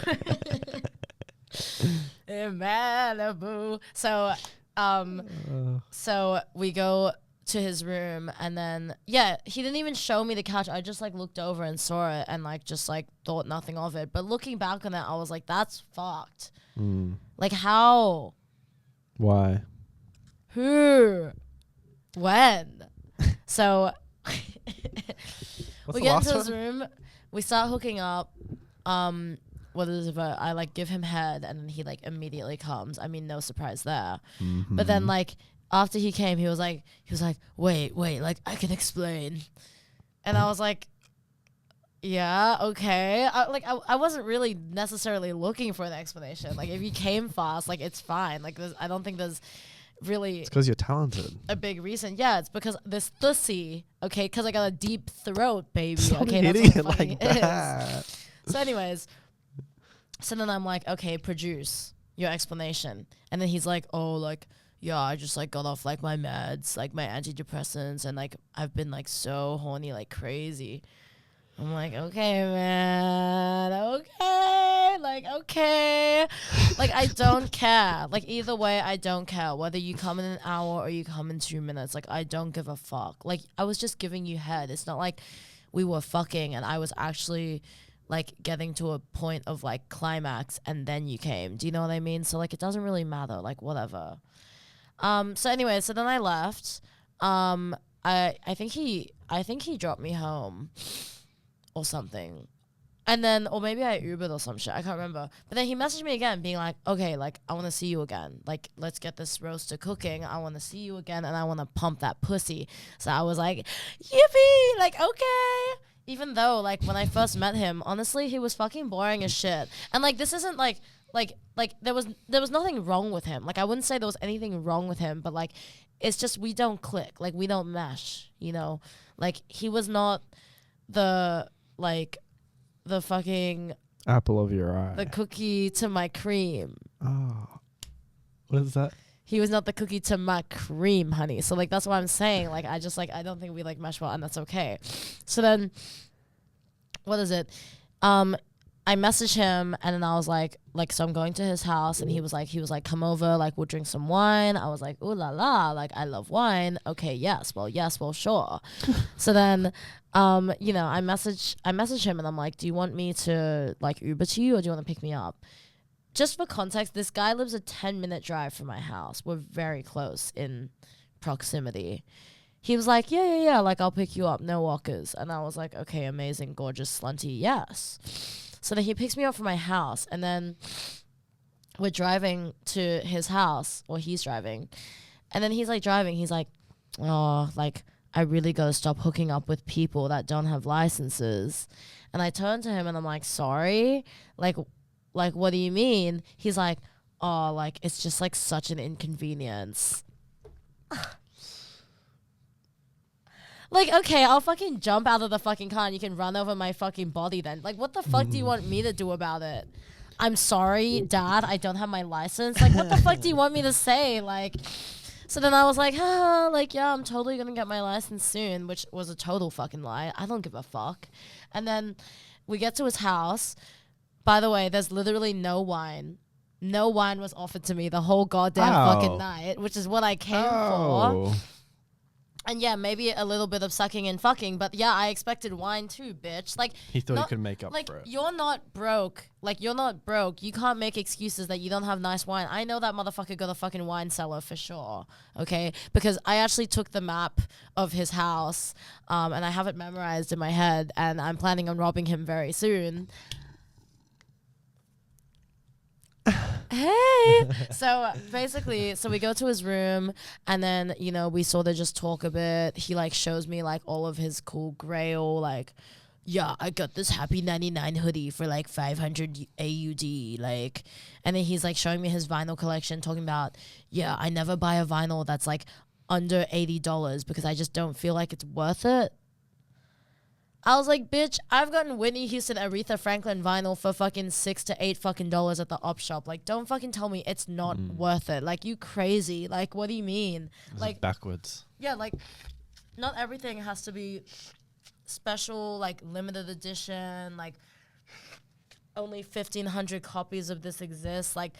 In Malibu. So we go to his room, and then he didn't even show me the couch. I just like looked over and saw it, and like just like thought nothing of it. But looking back on it, I was like, that's fucked. Like how? Why? Who? When? So we get into his room, we start hooking up. I like give him head, and then he like immediately comes. I mean, no surprise there. But then like after he came, he was like, wait, like I can explain. And I was like, yeah, okay. I wasn't really necessarily looking for an explanation. Like if you came fast, like it's fine. Like I don't think there's really. It's because you're talented. A big reason. Yeah, it's because this thussy. Okay, because I got a deep throat, baby. Stop okay, hitting that's it what like that. is. So anyways. So then I'm like, okay, produce your explanation. And then he's like, oh, like, yeah, I just like got off like my meds, like my antidepressants, and like I've been like so horny, like crazy. I'm like, okay, man, okay, like, okay. Like, I don't care. Like, either way, I don't care. Whether you come in an hour or you come in 2 minutes, like, I don't give a fuck. Like, I was just giving you head. It's not like we were fucking and I was actually like getting to a point of like climax and then you came. Do you know what I mean? So like it doesn't really matter, like whatever. So anyway, so then I left. I think he dropped me home or something. And then, or maybe I Ubered or some shit. I can't remember. But then he messaged me again being like, okay, like I want to see you again. Like let's get this roaster cooking. I want to see you again and I want to pump that pussy. So I was like, yippee, like okay. Even though, like, when I first met him, honestly, he was fucking boring as shit. And, like, this isn't, like, like there was nothing wrong with him. Like I wouldn't say there was anything wrong with him, but like it's just we don't click. Like we don't mesh, you know? Like he was not the fucking apple of your eye. the cookie to my cream. Oh. What is that? He was not the cookie to my cream, honey. So like that's what I'm saying. Like I just like I don't think we like mesh well, and that's okay. So then what is it? I messaged him and then I was like, so I'm going to his house, and he was like, come over, like we'll drink some wine. I was like, ooh la la, like I love wine. Okay, yes, well, sure. So then, you know, I message him and I'm like, do you want me to like Uber to you or do you want to pick me up? Just for context, this guy lives a 10-minute drive from my house. We're very close in proximity. He was like, yeah, like I'll pick you up, no walkers. And I was like, okay, amazing, gorgeous, slutty, yes. So then he picks me up from my house, and then we're driving to his house, or he's driving. And then he's like driving, he's like, oh, like I really gotta stop hooking up with people that don't have licenses. And I turn to him and I'm like, sorry? Like what do you mean? He's like, oh, like it's just like such an inconvenience. Like, okay, I'll fucking jump out of the fucking car and you can run over my fucking body then. Like, what the fuck do you want me to do about it? I'm sorry, Dad, I don't have my license. Like, what the fuck do you want me to say? Like, so then I was like, like, yeah, I'm totally gonna get my license soon, which was a total fucking lie. I don't give a fuck. And then we get to his house. By the way, there's literally no wine. No wine was offered to me the whole goddamn fucking night, which is what I came for. And yeah, maybe a little bit of sucking and fucking, but yeah, I expected wine too, bitch. Like he thought he could make up for it. You're not broke. Like you're not broke. You can't make excuses that you don't have nice wine. I know that motherfucker got a fucking wine cellar for sure. Okay, because I actually took the map of his house, and I have it memorized in my head, and I'm planning on robbing him very soon. Hey. So basically, we go to his room, and then, you know, we sort of just talk a bit. He like shows me like all of his cool grail, like, yeah, I got this Happy 99 hoodie for like 500 AUD, like, and then he's like showing me his vinyl collection, talking about, yeah, I never buy a vinyl that's like under $80 because I just don't feel like it's worth it. I was like, bitch, I've gotten Whitney Houston, Aretha Franklin vinyl for fucking $6 to $8 fucking at the op shop. Like, don't fucking tell me it's not worth it. Like, you crazy. Like, what do you mean? This like is backwards. Yeah, like, not everything has to be special, like limited edition, like only 1,500 copies of this exist. Like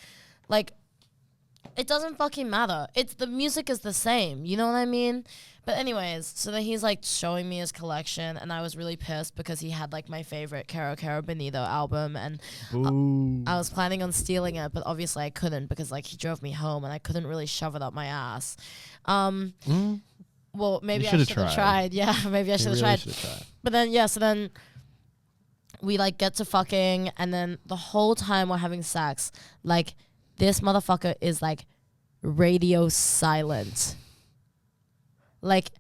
it doesn't fucking matter. It's the music is the same. You know what I mean? But anyways, so then he's like showing me his collection, and I was really pissed because he had like my favorite Caro Caro Bonito album, and I was planning on stealing it, but obviously I couldn't because like he drove me home and I couldn't really shove it up my ass. Well, maybe I should have tried. Yeah, maybe I should have tried. But then so then we like get to fucking, and then the whole time we're having sex, like this motherfucker is like radio silent. Like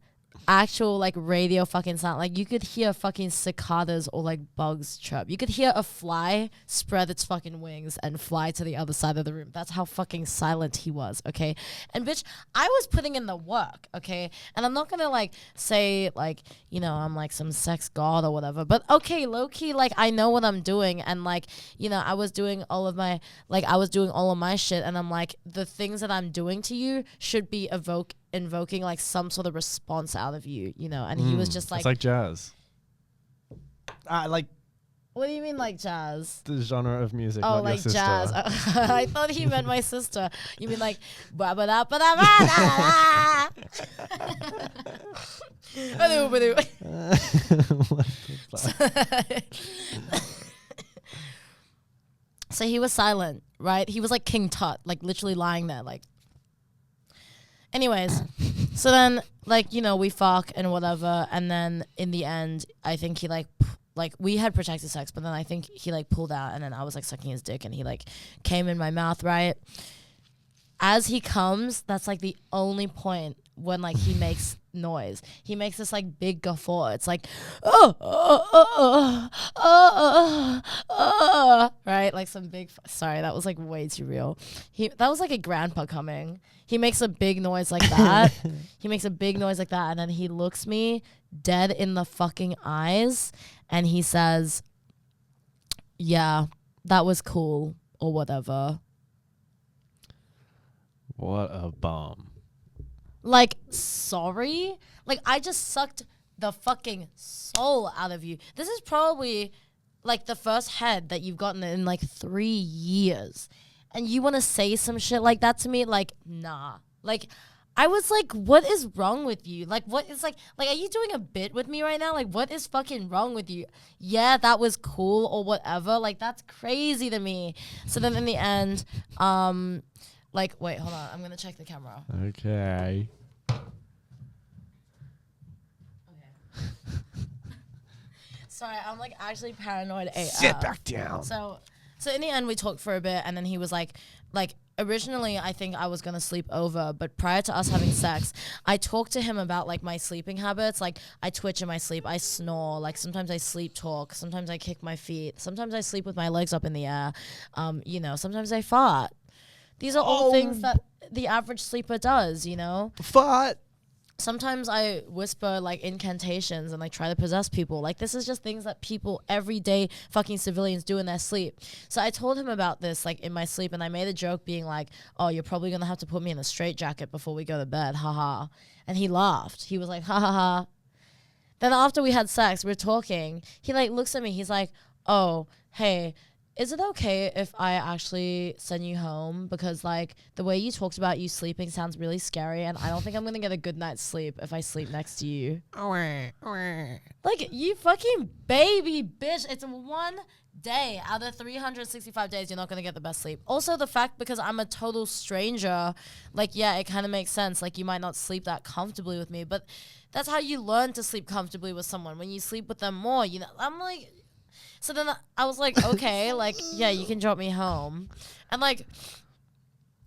actual like radio fucking sound. Like you could hear fucking cicadas or like bugs chirp. You could hear a fly spread its fucking wings and fly to the other side of the room. That's how fucking silent he was, okay? And bitch, I was putting in the work, okay? And I'm not gonna like say like, you know, I'm like some sex god or whatever, but okay, low-key, like I know what I'm doing, and like, you know, I was doing all of my shit, and I'm like, the things that I'm doing to you should be invoking like some sort of response out of you, you know? And he was just like, it's like jazz. Like, what do you mean like jazz? The genre of music. Oh, not like your sister. jazz. I thought he meant my sister. You mean like ba ba da ba da ba da. So he was silent, right? He was like King Tut, like literally lying there, like. Anyways, so then, like, you know, we fuck and whatever, and then in the end, I think he, like, we had protected sex, but then I think he, like, pulled out, and then I was, like, sucking his dick, and he, like, came in my mouth, right? As he comes, that's, like, the only point when, like, he makes noise. He makes this like big guffaw. It's like, right? Like some big, sorry, that was like way too real. That was like a grandpa coming. He makes a big noise like that. And then he looks me dead in the fucking eyes and he says, yeah, that was cool or whatever. What a bum. Like, sorry? Like, I just sucked the fucking soul out of you. This is probably like the first head that you've gotten in like 3 years. And you want to say some shit like that to me? Like, nah. Like, I was like, what is wrong with you? Like, what is like, are you doing a bit with me right now? Like, what is fucking wrong with you? Yeah, that was cool or whatever. Like, that's crazy to me. So then in the end, like, wait, hold on. I'm going to check the camera. Okay. Sorry, I'm like actually paranoid AF. Sit back down. So in the end, we talked for a bit, and then he was like originally I think I was gonna sleep over, but prior to us having sex, I talked to him about like my sleeping habits. Like I twitch in my sleep, I snore. Like sometimes I sleep talk, sometimes I kick my feet, sometimes I sleep with my legs up in the air. Sometimes I fart. These are all things that the average sleeper does, you know. Fart. Sometimes I whisper like incantations and like try to possess people. Like this is just things that people everyday fucking civilians do in their sleep. So I told him about this like in my sleep and I made a joke being like, oh, you're probably going to have to put me in a straitjacket before we go to bed. Haha. And he laughed. He was like, ha ha ha. Then after we had sex, we were talking. He like looks at me. He's like, oh, hey, is it okay if I actually send you home? Because like the way you talked about you sleeping sounds really scary and I don't think I'm going to get a good night's sleep if I sleep next to you. Like you fucking baby bitch. It's 1 day out of 365 days you're not going to get the best sleep. Also the fact because I'm a total stranger, like yeah, it kind of makes sense. Like you might not sleep that comfortably with me, but that's how you learn to sleep comfortably with someone. When you sleep with them more, you know, I'm like... So then I was like, okay, like, yeah, you can drop me home. And, like,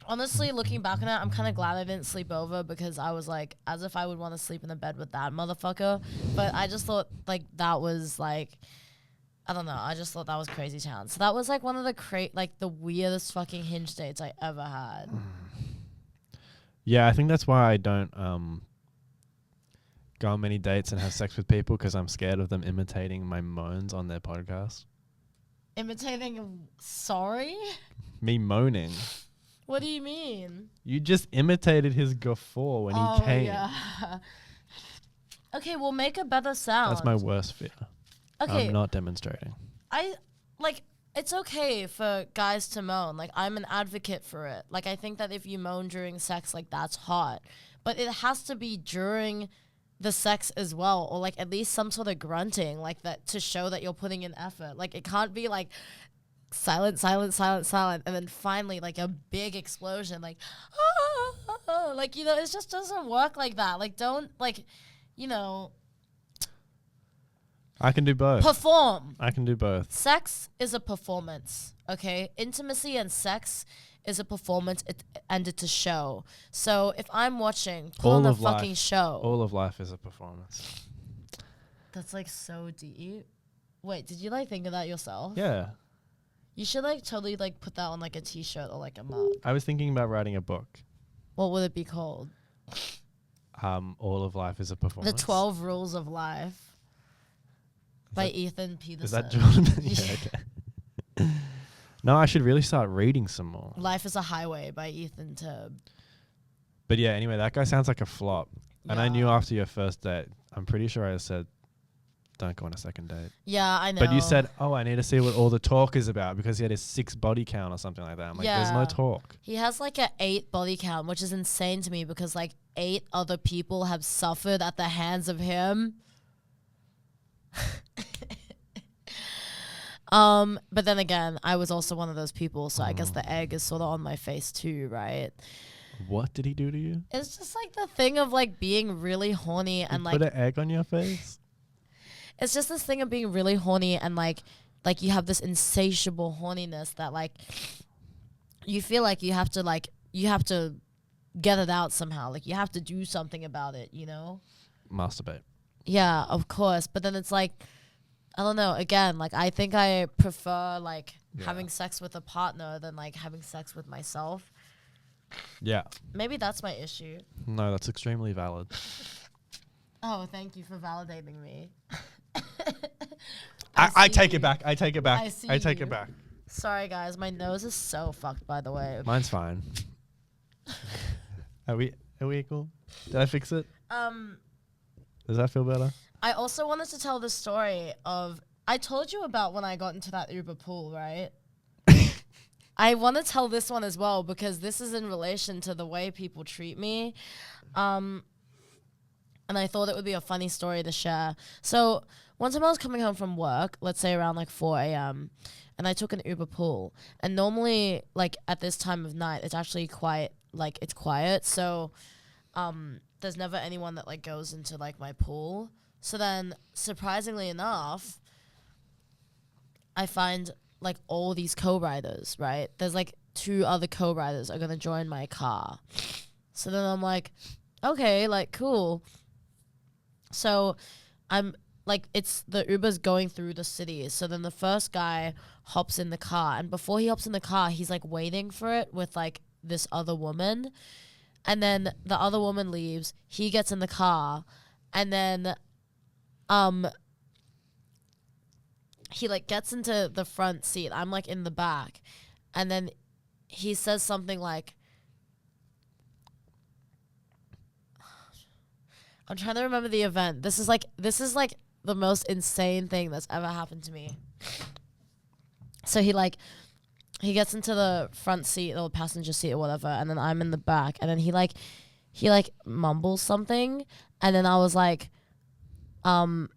honestly, looking back on it, I'm kind of glad I didn't sleep over because I was, like, as if I would want to sleep in the bed with that motherfucker. But I just thought, like, that was, like, I don't know. I just thought that was crazy town. So that was, like, one of the, the weirdest fucking hinge dates I ever had. Yeah, I think that's why I don't go on many dates and have sex with people because I'm scared of them imitating my moans on their podcast. Imitating sorry? Me moaning. What do you mean? You just imitated his guffaw when he came. Yeah. Okay, well make a better sound. That's my worst fear. Okay. I'm not demonstrating. It's okay for guys to moan. Like I'm an advocate for it. Like I think that if you moan during sex, like that's hot. But it has to be during the sex as well, or like at least some sort of grunting like that to show that you're putting in effort. Like it can't be like silent, and then finally like a big explosion, like like, you know, it just doesn't work like that. Like don't, like, you know, I can do both. Perform. I can do both. Sex is a performance, okay? Intimacy and sex is a performance and it's a show. So if I'm watching, put on a fucking show. All of life is a performance. That's like so deep. Wait, did you like think of that yourself? Yeah. You should like totally like put that on like a t-shirt or like a mug. I was thinking about writing a book. What would it be called? All of life is a performance. The 12 Rules of Life. By Ethan Peterson. Is that Jordan? Yeah, okay. No, I should really start reading some more. Life is a Highway by Ethan Tubb. But yeah, anyway, that guy sounds like a flop. Yeah. And I knew after your first date, I'm pretty sure I said, don't go on a second date. Yeah, I know. But you said, oh, I need to see what all the talk is about because he had his 6 body count or something like that. I'm like, there's no talk. He has like a 8 body count, which is insane to me because like 8 other people have suffered at the hands of him. But then again, I was also one of those people, so I guess the egg is sort of on my face too, right? What did he do to you? It's just like the thing of like being really horny and like put an egg on your face. It's just this thing of being really horny and like you have this insatiable horniness that like you feel like you have to get it out somehow. Like, you have to do something about it, you know? Masturbate. Yeah, of course. But then it's like, I don't know. Again, like, I think I prefer, like, having sex with a partner than, like, having sex with myself. Yeah. Maybe that's my issue. No, that's extremely valid. Oh, thank you for validating me. I take it back. I take it back. I take it back. Sorry, guys. My nose is so fucked, by the way. Mine's fine. Are we equal? Did I fix it? Does that feel better? I also wanted to tell the story of, I told you about when I got into that Uber pool, right? I want to tell this one as well because this is in relation to the way people treat me. And I thought it would be a funny story to share. So one time I was coming home from work, let's say around like 4 a.m., and I took an Uber pool. And normally, like at this time of night, it's actually quite, like it's quiet. So there's never anyone that like goes into like my pool. So then, surprisingly enough, I find like all these co-riders, right? There's like 2 other co-riders are gonna join my car. So then I'm like, okay, like cool. So I'm like, it's the Uber's going through the city. So then the first guy hops in the car, and before he hops in the car, he's like waiting for it with like this other woman. And then the other woman leaves, he gets in the car, and then he like gets into the front seat. I'm like in the back. And then he says something like, I'm trying to remember the event. This is like the most insane thing that's ever happened to me. So he gets into the front seat or passenger seat or whatever, and then I'm in the back, and then he mumbles something, and then I was like, and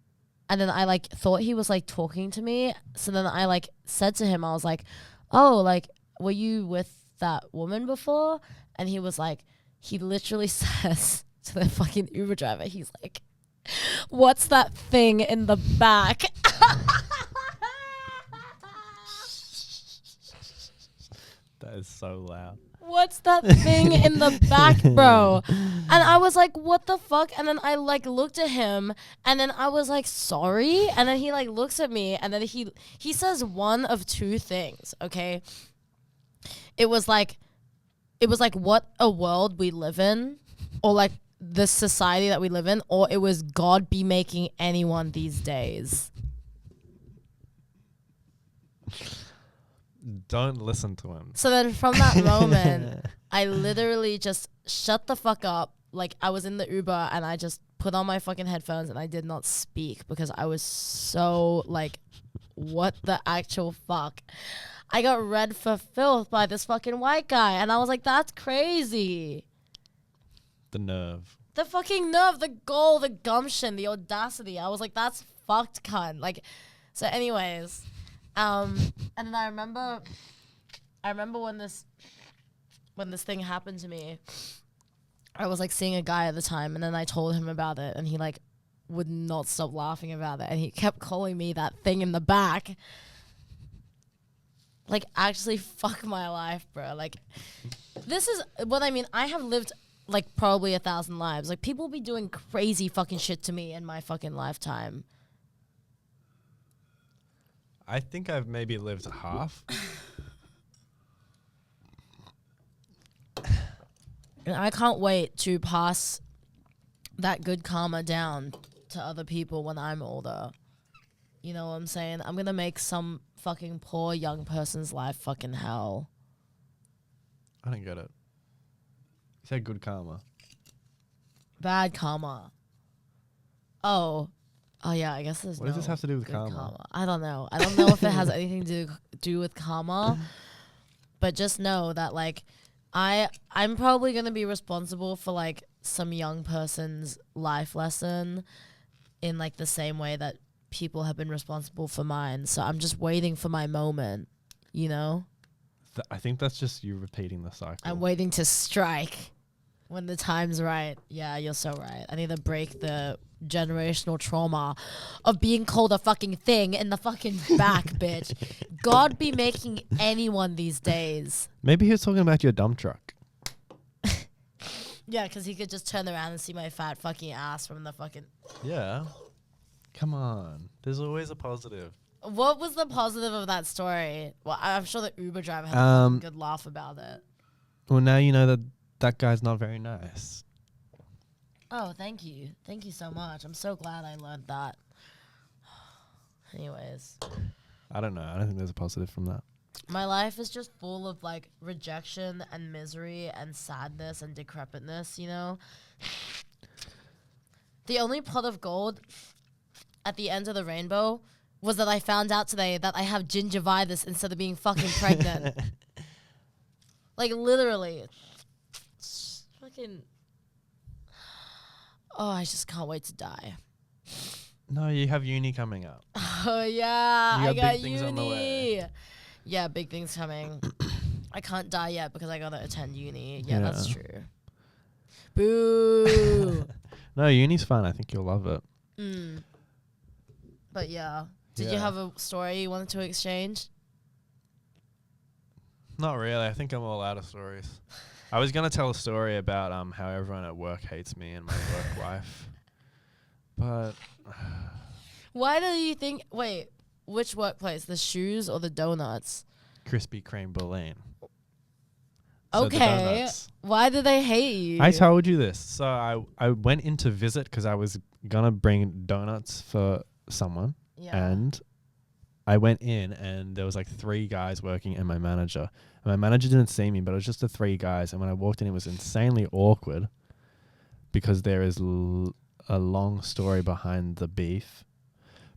then I like thought he was like talking to me. So then I like said to him, I was like, oh, like, were you with that woman before? And he was like, he literally says to the fucking Uber driver, he's like, what's that thing in the back? That is so loud. What's that thing in the back, bro? And I was like, what the fuck? And then I like looked at him, and then I was like, sorry? And then he like looks at me, and then he says one of 2 things, okay? It was like what a world we live in, or like the society that we live in, or it was God be making anyone these days. Don't listen to him. So then from that moment, I literally just shut the fuck up. Like, I was in the Uber and I just put on my fucking headphones and I did not speak because I was so like, what the actual fuck? I got read for filth by this fucking white guy, and I was like, that's crazy. The nerve. The fucking nerve, the gall, the gumption, the audacity. I was like, that's fucked, cunt. Like, so anyways, and then I remember when this thing happened to me, I was like seeing a guy at the time, and then I told him about it, and he like would not stop laughing about it, and he kept calling me that thing in the back. Like, actually fuck my life, bro. Like, this is what I mean. I have lived like probably 1,000 lives. Like, people be doing crazy fucking shit to me in my fucking lifetime. I think I've maybe lived half. And I can't wait to pass that good karma down to other people when I'm older. You know what I'm saying? I'm gonna make some fucking poor young person's life fucking hell. I don't get it. You said good karma. Bad karma. Oh yeah, I guess there's What does this have to do with karma? I don't know. I don't know if it has anything to do with karma, but just know that like I'm probably gonna be responsible for like some young person's life lesson in like the same way that people have been responsible for mine. So I'm just waiting for my moment, you know? I think that's just you repeating the cycle. I'm waiting to strike when the time's right. Yeah, you're so right. I need to break the generational trauma of being called a fucking thing in the fucking back, bitch. God be making anyone these days. Maybe he was talking about your dump truck. Yeah, because he could just turn around and see my fat fucking ass from the fucking... Yeah. Come on. There's always a positive. What was the positive of that story? Well, I'm sure the Uber driver had a fucking good laugh about it. Well, now you know that guy's not very nice. Oh, thank you. Thank you so much. I'm so glad I learned that. Anyways. I don't know. I don't think there's a positive from that. My life is just full of, like, rejection and misery and sadness and decrepitness, you know? The only pot of gold at the end of the rainbow was that I found out today that I have gingivitis instead of being fucking pregnant. Like, literally. Fucking... Oh, I just can't wait to die. No, you have uni coming up. Oh, yeah. You I got big things on the way. uni. Yeah, big things coming. I can't die yet because I gotta attend uni. Yeah, that's true. Boo. No, uni's fun. I think you'll love it. But yeah. Did you have a story you wanted to exchange? Not really. I think I'm all out of stories. I was gonna tell a story about how everyone at work hates me and my work wife, but why do you think? Wait, which workplace? The shoes or the donuts? Krispy Kreme Berlin. Okay. Why do they hate you? I told you this. So I went in to visit because I was gonna bring donuts for someone, and I went in and there was like 3 guys working and my manager. And my manager didn't see me, but it was just the 3 guys. And when I walked in, it was insanely awkward because there is a long story behind the beef.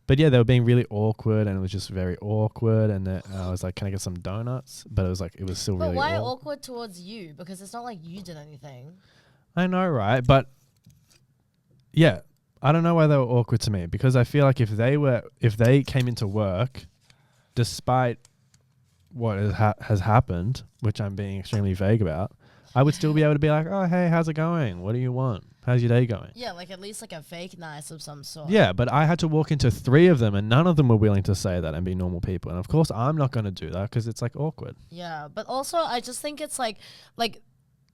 But yeah, they were being really awkward and it was just very awkward. And I was like, can I get some donuts? But it was like, it was still really awkward. But why awkward towards you? Because it's not like you did anything. I know, right? But yeah, I don't know why they were awkward to me because I feel like if they came into work, despite what has happened, which I'm being extremely vague about, I would still be able to be like, oh, hey, how's it going? What do you want? How's your day going? Yeah, like at least like a fake nice of some sort. Yeah, but I had to walk into 3 of them and none of them were willing to say that and be normal people. And of course, I'm not going to do that because it's like awkward. Yeah, but also I just think it's like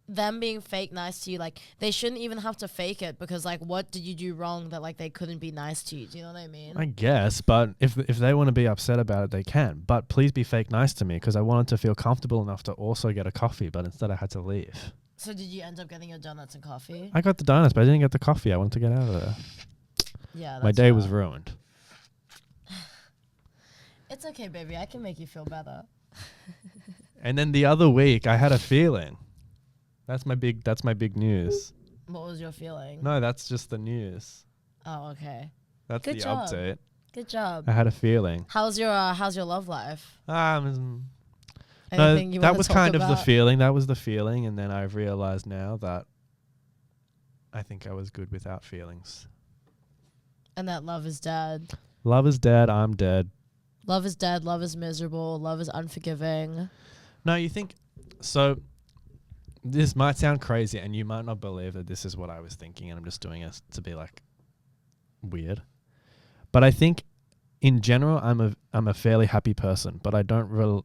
them being fake nice to you, like they shouldn't even have to fake it because like what did you do wrong that like they couldn't be nice to you? Do you know what I mean? I guess, but if they want to be upset about it, they can. But please be fake nice to me because I wanted to feel comfortable enough to also get a coffee, but instead I had to leave. So did you end up getting your donuts and coffee? I got the donuts, but I didn't get the coffee. I wanted to get out of there. Yeah, that's my day was ruined. It's okay, baby. I can make you feel better. And then the other week, I had a feeling. That's my big news. What was your feeling? No, that's just the news. Oh, okay. That's Good job. Update. Good job. I had a feeling. How's your love life? Anything you that was kind about? of the feeling. That was the feeling, and then I've realized now that I think I was good without feelings. And that love is dead. Love is dead. I'm dead. Love is dead. Love is miserable. Love is unforgiving. No, you think so? This might sound crazy, and you might not believe that this is what I was thinking, and I'm just doing it to be like weird. But I think, in general, I'm a fairly happy person, but I don't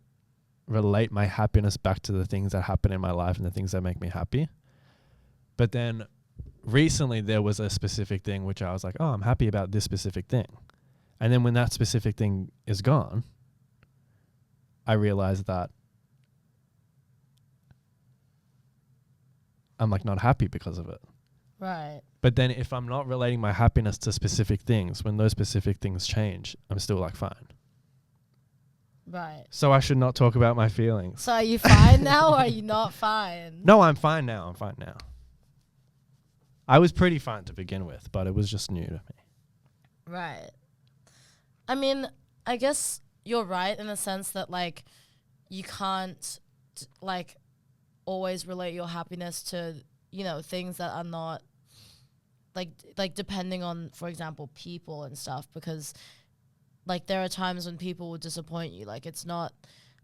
relate my happiness back to the things that happen in my life and the things that make me happy. But then, recently there was a specific thing which I was like, oh, I'm happy about this specific thing, and then when that specific thing is gone, I realized that I'm like not happy because of it. Right. But then if I'm not relating my happiness to specific things, when those specific things change, I'm still like fine. Right. So I should not talk about my feelings. So are you fine now or are you not fine? No, I'm fine now. I was pretty fine to begin with, but it was just new to me. Right. I mean, I guess you're right in the sense that like you can't like always relate your happiness to, you know, things that are not like depending on, for example, people and stuff, because like there are times when people will disappoint you. Like it's not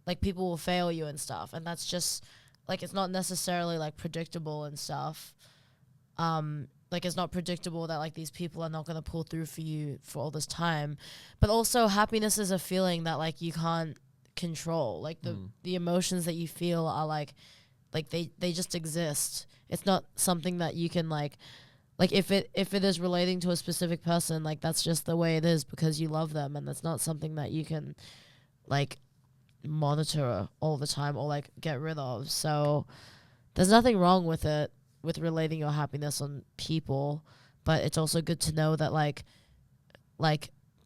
like people will fail you and stuff, and that's just like it's not necessarily like predictable and stuff. Like it's not predictable that like these people are not going to pull through for you for all this time. But also happiness is a feeling that like you can't control. Like the emotions that you feel are like they just exist, It's not something that you can like if it is relating to a specific person, like that's just the way it is because you love them, and that's not something that you can like monitor all the time or like get rid of. So there's nothing wrong with it, with relating your happiness on people, but it's also good to know that like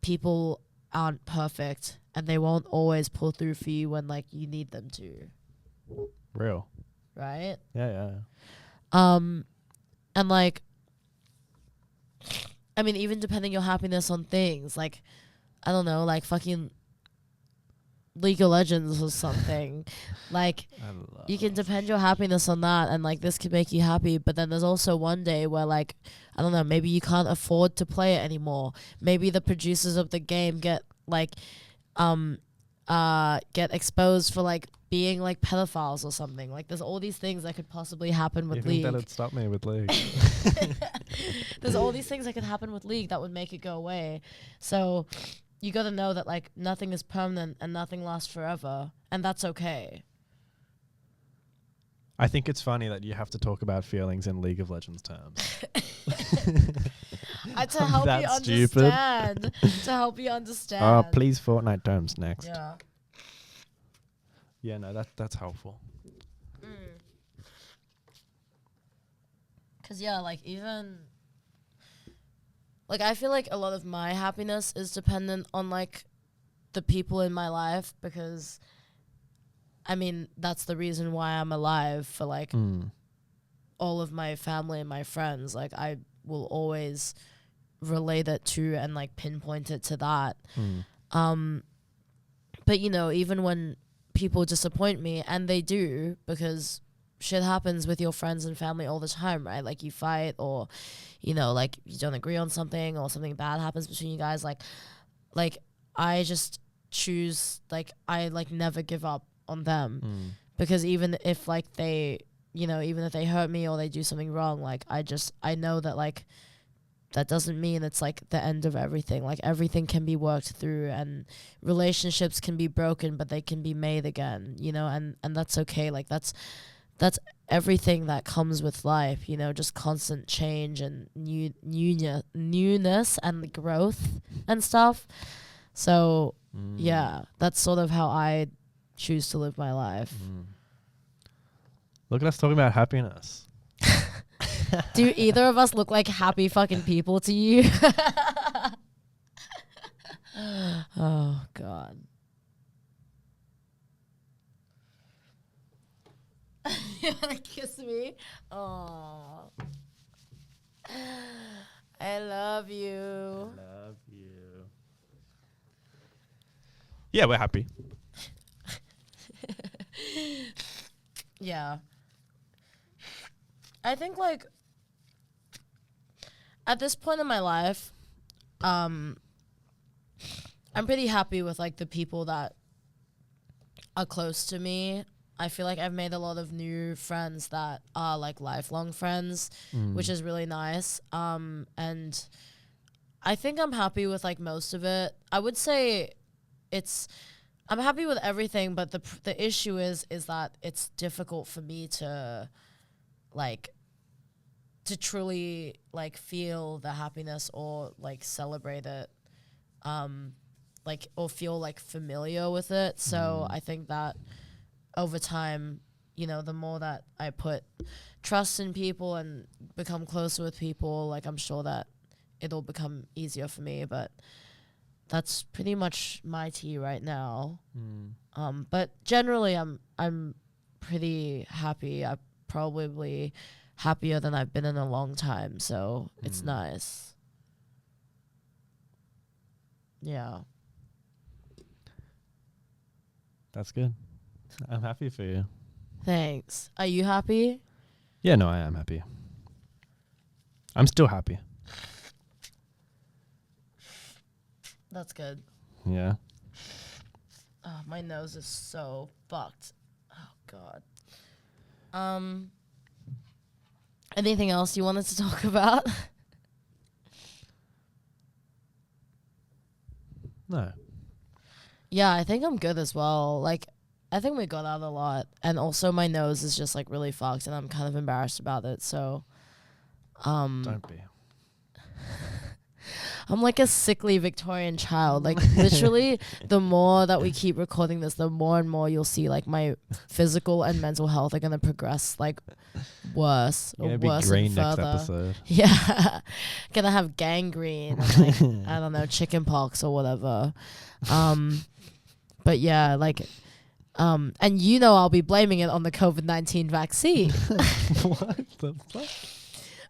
people aren't perfect and they won't always pull through for you when like you need them to. Real. Right? Yeah. And like, I mean, even depending your happiness on things, like, I don't know, like fucking League of Legends or something. Like, you can depend your happiness on that, and like this can make you happy, but then there's also one day where like, I don't know, maybe you can't afford to play it anymore. Maybe the producers of the game get like get exposed for like being like pedophiles or something. Like there's all these things that could possibly happen with League. You think that'd stop me with League? There's all these things that could happen with League that would make it go away. So you got to know that like nothing is permanent and nothing lasts forever, and that's okay. I think it's funny that you have to talk about feelings in League of Legends terms. To help you understand. To help you understand. Please Fortnite terms next. Yeah. Yeah, no, that's helpful. Cause yeah, like even like I feel like a lot of my happiness is dependent on like the people in my life, because I mean that's the reason why I'm alive, for like all of my family and my friends. Like I will always relate it to and like pinpoint it to that. But you know, even when people disappoint me, and they do, because shit happens with your friends and family all the time, right? Like you fight, or you know, like you don't agree on something, or something bad happens between you guys, like I just choose, like I like never give up on them, because even if like they, you know, even if they hurt me or they do something wrong, like I know that like that doesn't mean it's like the end of everything. Like everything can be worked through, and relationships can be broken, but they can be made again, you know, and that's okay. Like that's everything that comes with life, you know, just constant change and newness and growth and stuff. So yeah, that's sort of how I choose to live my life. Look at us talking about happiness. Do either of us look like happy fucking people to you? Oh, God. You wanna kiss me? Oh, I love you. Love you. Yeah, we're happy. Yeah. I think like at this point in my life, I'm pretty happy with like the people that are close to me. I feel like I've made a lot of new friends that are like lifelong friends, which is really nice. And I think I'm happy with like most of it. I would say I'm happy with everything, but the issue is that it's difficult for me to truly like feel the happiness or like celebrate it, like or feel like familiar with it. So I think that over time, you know, the more that I put trust in people and become closer with people, like I'm sure that it'll become easier for me. But that's pretty much my tea right now. But generally I'm pretty happy. I'm probably happier than I've been in a long time, so it's nice. Yeah. That's good. I'm happy for you. Thanks. Are you happy? Yeah, no, I am happy. I'm still happy. That's good. Yeah. Oh, my nose is so fucked. Oh, God. Anything else you wanted to talk about? No. Yeah, I think I'm good as well. Like, I think we got out a lot, and also my nose is just like really fucked, and I'm kind of embarrassed about it. So, Don't be. I'm like a sickly Victorian child. Like literally, the more that we keep recording this, the more and more you'll see like my phisical and mental health are gonna progress like worse or You're gonna worse be green and next further. episode. Yeah, gonna have gangrene, and like, I don't know, chicken pox or whatever. But yeah, like, and you know I'll be blaming it on the COVID-19 vaccine. What the fuck?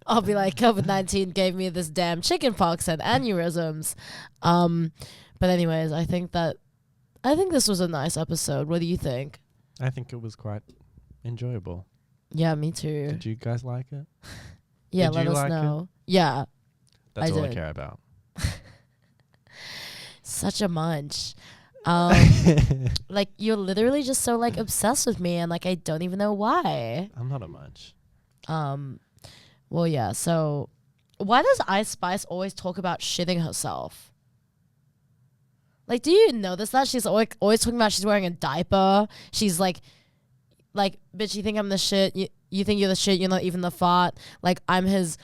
I'll be like, COVID-19 gave me this damn chicken pox and aneurysms. But anyways, I think this was a nice episode. What do you think? I think it was quite enjoyable. Yeah, me too. Did you guys like it? Yeah, Did let you us like know. Yeah, That's I all did. I care about. Such a munch. Like you're literally just so like obsessed with me, and like I don't even know why. I'm not a munch. Well, yeah. So, why does Ice Spice always talk about shitting herself? Like, do you notice that she's always talking about she's wearing a diaper? She's like, bitch, you think I'm the shit? You think you're the shit? You're not even the fart. Like, I'm his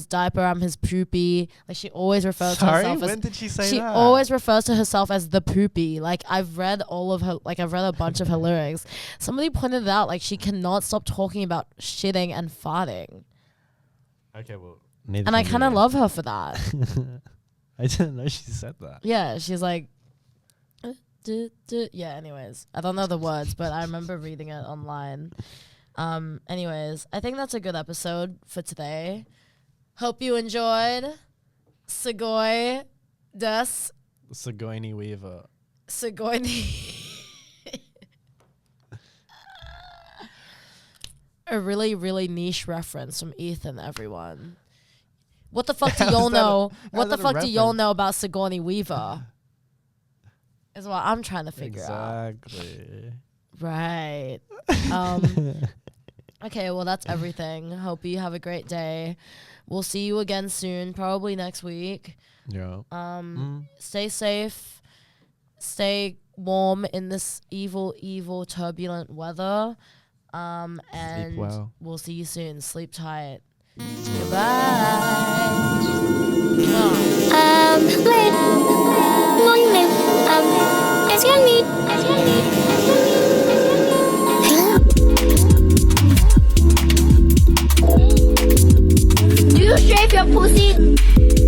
diaper. I'm his poopy. Like, she always refers to herself as. When did she say that? She always refers to herself as the poopy. Like, I've read all of her. Like, I've read a bunch of her lyrics. Somebody pointed it out. Like, she cannot stop talking about shitting and farting. Okay, well. And I kind of love her for that. I didn't know she said that. Yeah, she's like, yeah, anyways. I don't know the words, but I remember reading it online. Anyways, I think that's a good episode for today. Hope you enjoyed. Segoy des. Sigourney Weaver. Sigourney. A really, really niche reference from Ethan, everyone. What the fuck do y'all know? What the fuck do y'all know about Sigourney Weaver? Is what I'm trying to figure out. Exactly. Right. Okay, well, that's everything. Hope you have a great day. We'll see you again soon, probably next week. Yeah. Stay safe. Stay warm in this evil, evil, turbulent weather. And Sleep well. we'll see you soon. Sleep tight. Goodbye. Wait. Morning, babe. It's gonna be. Do you shave your pussy?